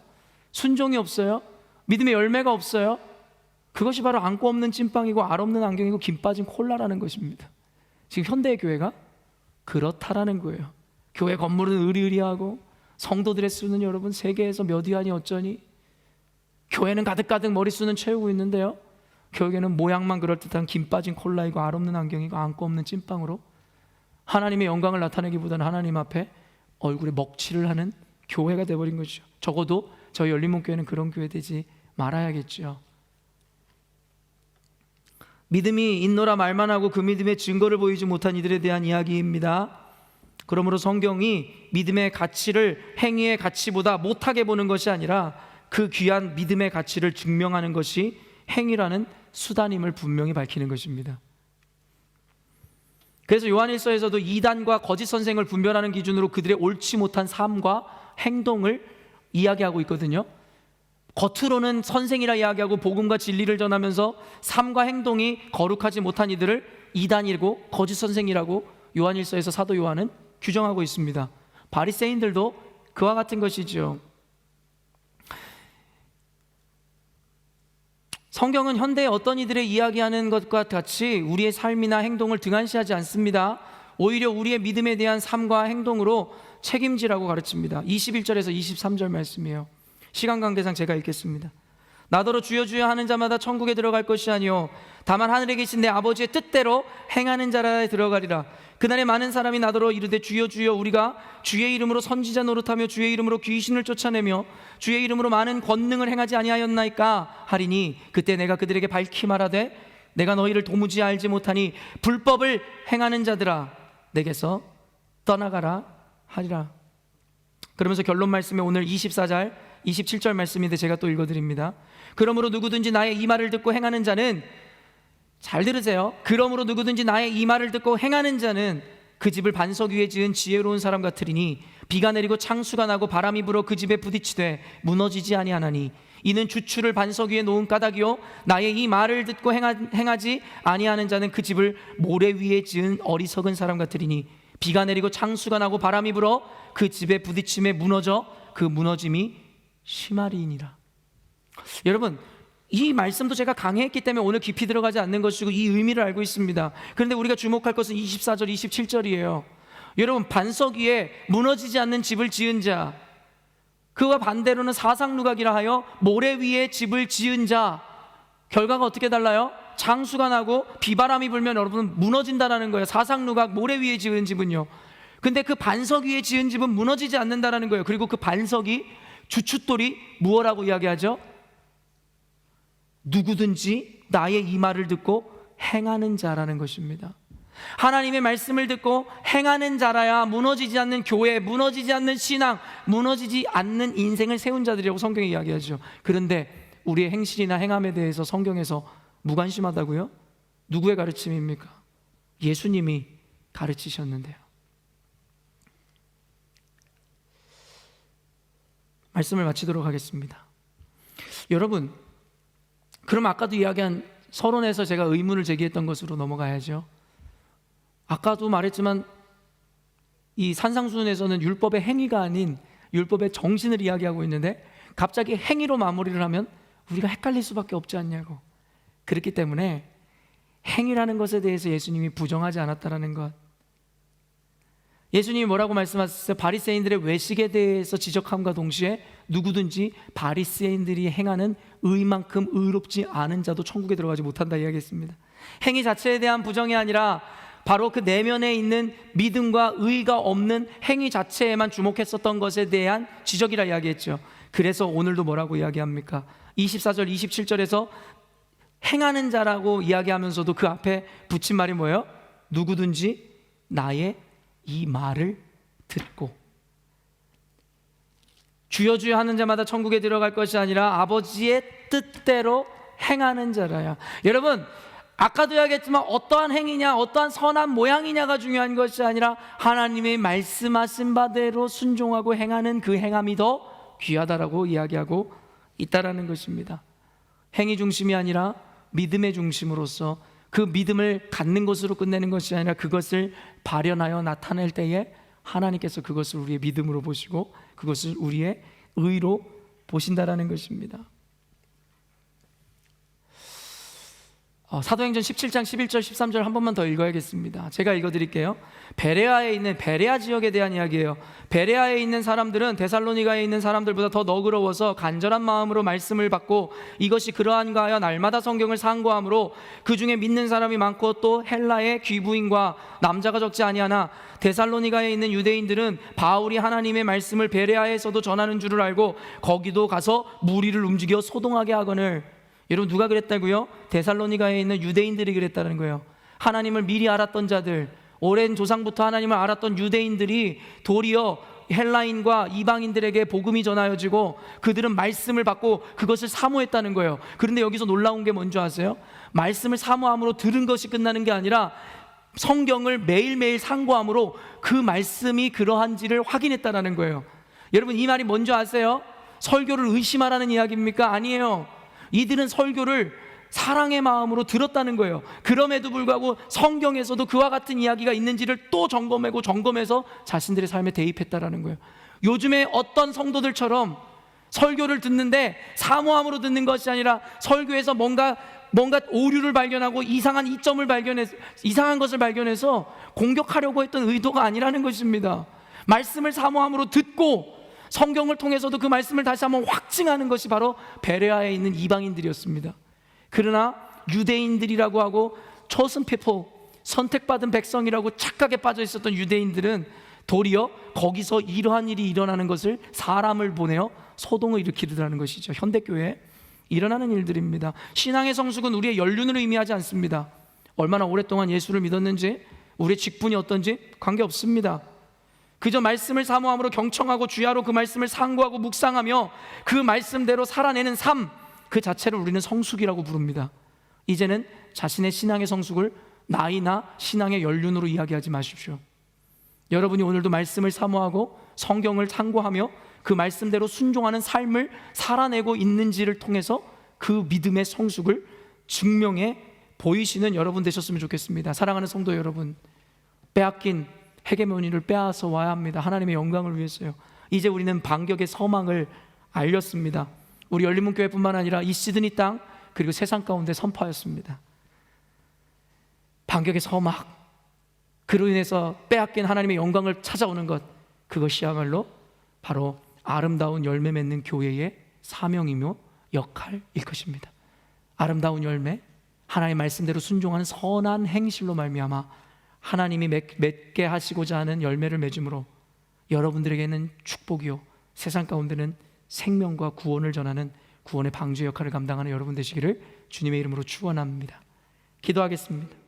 순종이 없어요. 믿음의 열매가 없어요. 그것이 바로 안고 없는 찐빵이고 알 없는 안경이고 김 빠진 콜라라는 것입니다. 지금 현대의 교회가 그렇다라는 거예요. 교회 건물은 으리으리하고 성도들의 수는 여러분 세계에서 몇 위안이 어쩌니? 교회는 가득가득 머릿수는 채우고 있는데요, 교회는 모양만 그럴듯한 김 빠진 콜라이고 알없는 안경이고 안고 없는 찐빵으로 하나님의 영광을 나타내기보다는 하나님 앞에 얼굴에 먹칠을 하는 교회가 되어버린 것이죠. 적어도 저희 열린문교회는 그런 교회 되지 말아야겠죠. 믿음이 있노라 말만 하고 그 믿음의 증거를 보이지 못한 이들에 대한 이야기입니다. 그러므로 성경이 믿음의 가치를 행위의 가치보다 못하게 보는 것이 아니라 그 귀한 믿음의 가치를 증명하는 것이 행위라는 수단임을 분명히 밝히는 것입니다. 그래서 요한일서에서도 이단과 거짓 선생을 분별하는 기준으로 그들의 옳지 못한 삶과 행동을 이야기하고 있거든요. 겉으로는 선생이라 이야기하고 복음과 진리를 전하면서 삶과 행동이 거룩하지 못한 이들을 이단이고 거짓 선생이라고 요한일서에서 사도 요한은 규정하고 있습니다. 바리새인들도 그와 같은 것이죠. 성경은 현대의 어떤 이들의 이야기하는 것과 같이 우리의 삶이나 행동을 등한시하지 않습니다. 오히려 우리의 믿음에 대한 삶과 행동으로 책임지라고 가르칩니다. 21절에서 23절 말씀이에요. 시간 관계상 제가 읽겠습니다. 나더러 주여 주여 하는 자마다 천국에 들어갈 것이 아니요 다만 하늘에 계신 내 아버지의 뜻대로 행하는 자라에 들어가리라. 그날에 많은 사람이 나더러 이르되 주여 주여 우리가 주의 이름으로 선지자 노릇하며 주의 이름으로 귀신을 쫓아내며 주의 이름으로 많은 권능을 행하지 아니하였나이까 하리니 그때 내가 그들에게 밝히 말하되 내가 너희를 도무지 알지 못하니 불법을 행하는 자들아 내게서 떠나가라 하리라. 그러면서 결론 말씀에 오늘 24절 27절 말씀인데 제가 또 읽어드립니다. 그러므로 누구든지 나의 이 말을 듣고 행하는 자는, 잘 들으세요, 그러므로 누구든지 나의 이 말을 듣고 행하는 자는 그 집을 반석 위에 지은 지혜로운 사람 같으리니 비가 내리고 창수가 나고 바람이 불어 그 집에 부딪히되 무너지지 아니하나니 이는 주추를 반석 위에 놓은 까닭이요 나의 이 말을 듣고 행하지 아니하는 자는 그 집을 모래 위에 지은 어리석은 사람 같으리니 비가 내리고 창수가 나고 바람이 불어 그 집에 부딪힘에 무너져 그 무너짐이 심하리이니라. 여러분, 이 말씀도 제가 강해했기 때문에 오늘 깊이 들어가지 않는 것이고 이 의미를 알고 있습니다. 그런데 우리가 주목할 것은 24절 27절이에요 여러분, 반석 위에 무너지지 않는 집을 지은 자, 그와 반대로는 사상누각이라 하여 모래 위에 집을 지은 자, 결과가 어떻게 달라요? 창수가 나고 비바람이 불면 여러분 무너진다라는 거예요. 사상누각, 모래 위에 지은 집은요. 근데 그 반석 위에 지은 집은 무너지지 않는다라는 거예요. 그리고 그 반석이, 주춧돌이 무엇라고 이야기하죠? 누구든지 나의 이 말을 듣고 행하는 자라는 것입니다. 하나님의 말씀을 듣고 행하는 자라야 무너지지 않는 교회, 무너지지 않는 신앙, 무너지지 않는 인생을 세운 자들이라고 성경이 이야기하죠. 그런데 우리의 행실이나 행함에 대해서 성경에서 무관심하다고요? 누구의 가르침입니까? 예수님이 가르치셨는데요. 말씀을 마치도록 하겠습니다. 여러분, 그럼 아까도 이야기한 서론에서 제가 의문을 제기했던 것으로 넘어가야죠. 아까도 말했지만 이 산상수훈에서는 율법의 행위가 아닌 율법의 정신을 이야기하고 있는데 갑자기 행위로 마무리를 하면 우리가 헷갈릴 수밖에 없지 않냐고. 그렇기 때문에 행위라는 것에 대해서 예수님이 부정하지 않았다라는 것. 예수님이 뭐라고 말씀하셨어요? 바리새인들의 외식에 대해서 지적함과 동시에 누구든지 바리새인들이 행하는 의만큼 의롭지 않은 자도 천국에 들어가지 못한다 이야기했습니다. 행위 자체에 대한 부정이 아니라 바로 그 내면에 있는 믿음과 의가 없는 행위 자체에만 주목했었던 것에 대한 지적이라 이야기했죠. 그래서 오늘도 뭐라고 이야기합니까? 24절 27절에서 행하는 자라고 이야기하면서도 그 앞에 붙인 말이 뭐예요? 누구든지 나의 이 말을 듣고. 주여 주여 하는 자마다 천국에 들어갈 것이 아니라 아버지의 뜻대로 행하는 자라야. 여러분, 아까도 이야기했지만 어떠한 행위냐, 어떠한 선한 모양이냐가 중요한 것이 아니라 하나님의 말씀하신 바대로 순종하고 행하는 그 행함이 더 귀하다라고 이야기하고 있다라는 것입니다. 행위 중심이 아니라 믿음의 중심으로서 그 믿음을 갖는 것으로 끝내는 것이 아니라 그것을 발현하여 나타낼 때에 하나님께서 그것을 우리의 믿음으로 보시고 그것을 우리의 의로 보신다라는 것입니다. 사도행전 17장 11절 13절 한 번만 더 읽어야겠습니다. 제가 읽어드릴게요. 베레아에 있는 베레아 지역에 대한 이야기예요. 베레아에 있는 사람들은 데살로니가에 있는 사람들보다 더 너그러워서 간절한 마음으로 말씀을 받고 이것이 그러한가 하여 날마다 성경을 상고함으로 그 중에 믿는 사람이 많고 또 헬라의 귀부인과 남자가 적지 아니하나 데살로니가에 있는 유대인들은 바울이 하나님의 말씀을 베레아에서도 전하는 줄을 알고 거기도 가서 무리를 움직여 소동하게 하거늘. 여러분 누가 그랬다고요? 데살로니가에 있는 유대인들이 그랬다는 거예요. 하나님을 미리 알았던 자들, 오랜 조상부터 하나님을 알았던 유대인들이 도리어 헬라인과 이방인들에게 복음이 전하여지고 그들은 말씀을 받고 그것을 사모했다는 거예요. 그런데 여기서 놀라운 게 뭔지 아세요? 말씀을 사모함으로 들은 것이 끝나는 게 아니라 성경을 매일매일 상고함으로 그 말씀이 그러한지를 확인했다는 거예요. 여러분 이 말이 뭔지 아세요? 설교를 의심하라는 이야기입니까? 아니에요. 이들은 설교를 사랑의 마음으로 들었다는 거예요. 그럼에도 불구하고 성경에서도 그와 같은 이야기가 있는지를 또 점검해서 자신들의 삶에 대입했다는 거예요. 요즘에 어떤 성도들처럼 설교를 듣는데 사모함으로 듣는 것이 아니라 설교에서 뭔가 오류를 발견하고 이상한 이점을 발견해서 이상한 것을 발견해서 공격하려고 했던 의도가 아니라는 것입니다. 말씀을 사모함으로 듣고 성경을 통해서도 그 말씀을 다시 한번 확증하는 것이 바로 베레아에 있는 이방인들이었습니다. 그러나 유대인들이라고 하고 chosen people, 선택받은 백성이라고 착각에 빠져 있었던 유대인들은 도리어 거기서 이러한 일이 일어나는 것을 사람을 보내어 소동을 일으키더라는 것이죠. 현대교회에 일어나는 일들입니다. 신앙의 성숙은 우리의 연륜을 의미하지 않습니다. 얼마나 오랫동안 예수를 믿었는지, 우리의 직분이 어떤지 관계없습니다. 그저 말씀을 사모함으로 경청하고 주야로 그 말씀을 상고하고 묵상하며 그 말씀대로 살아내는 삶, 그 자체를 우리는 성숙이라고 부릅니다. 이제는 자신의 신앙의 성숙을 나이나 신앙의 연륜으로 이야기하지 마십시오. 여러분이 오늘도 말씀을 사모하고 성경을 상고하며 그 말씀대로 순종하는 삶을 살아내고 있는지를 통해서 그 믿음의 성숙을 증명해 보이시는 여러분 되셨으면 좋겠습니다. 사랑하는 성도 여러분, 빼앗긴 헤게모니를 빼앗아 와야 합니다. 하나님의 영광을 위해서요. 이제 우리는 반격의 서망을 알렸습니다. 우리 열린문교회뿐만 아니라 이 시드니 땅 그리고 세상 가운데 선포하였습니다. 반격의 서막, 그로 인해서 빼앗긴 하나님의 영광을 찾아오는 것, 그것이야말로 바로 아름다운 열매 맺는 교회의 사명이며 역할일 것입니다. 아름다운 열매, 하나님의 말씀대로 순종하는 선한 행실로 말미암아 하나님이 맺게 하시고자 하는 열매를 맺음으로 여러분들에게는 축복이요, 세상 가운데는 생명과 구원을 전하는 구원의 방주 역할을 감당하는 여러분 되시기를 주님의 이름으로 축원합니다. 기도하겠습니다.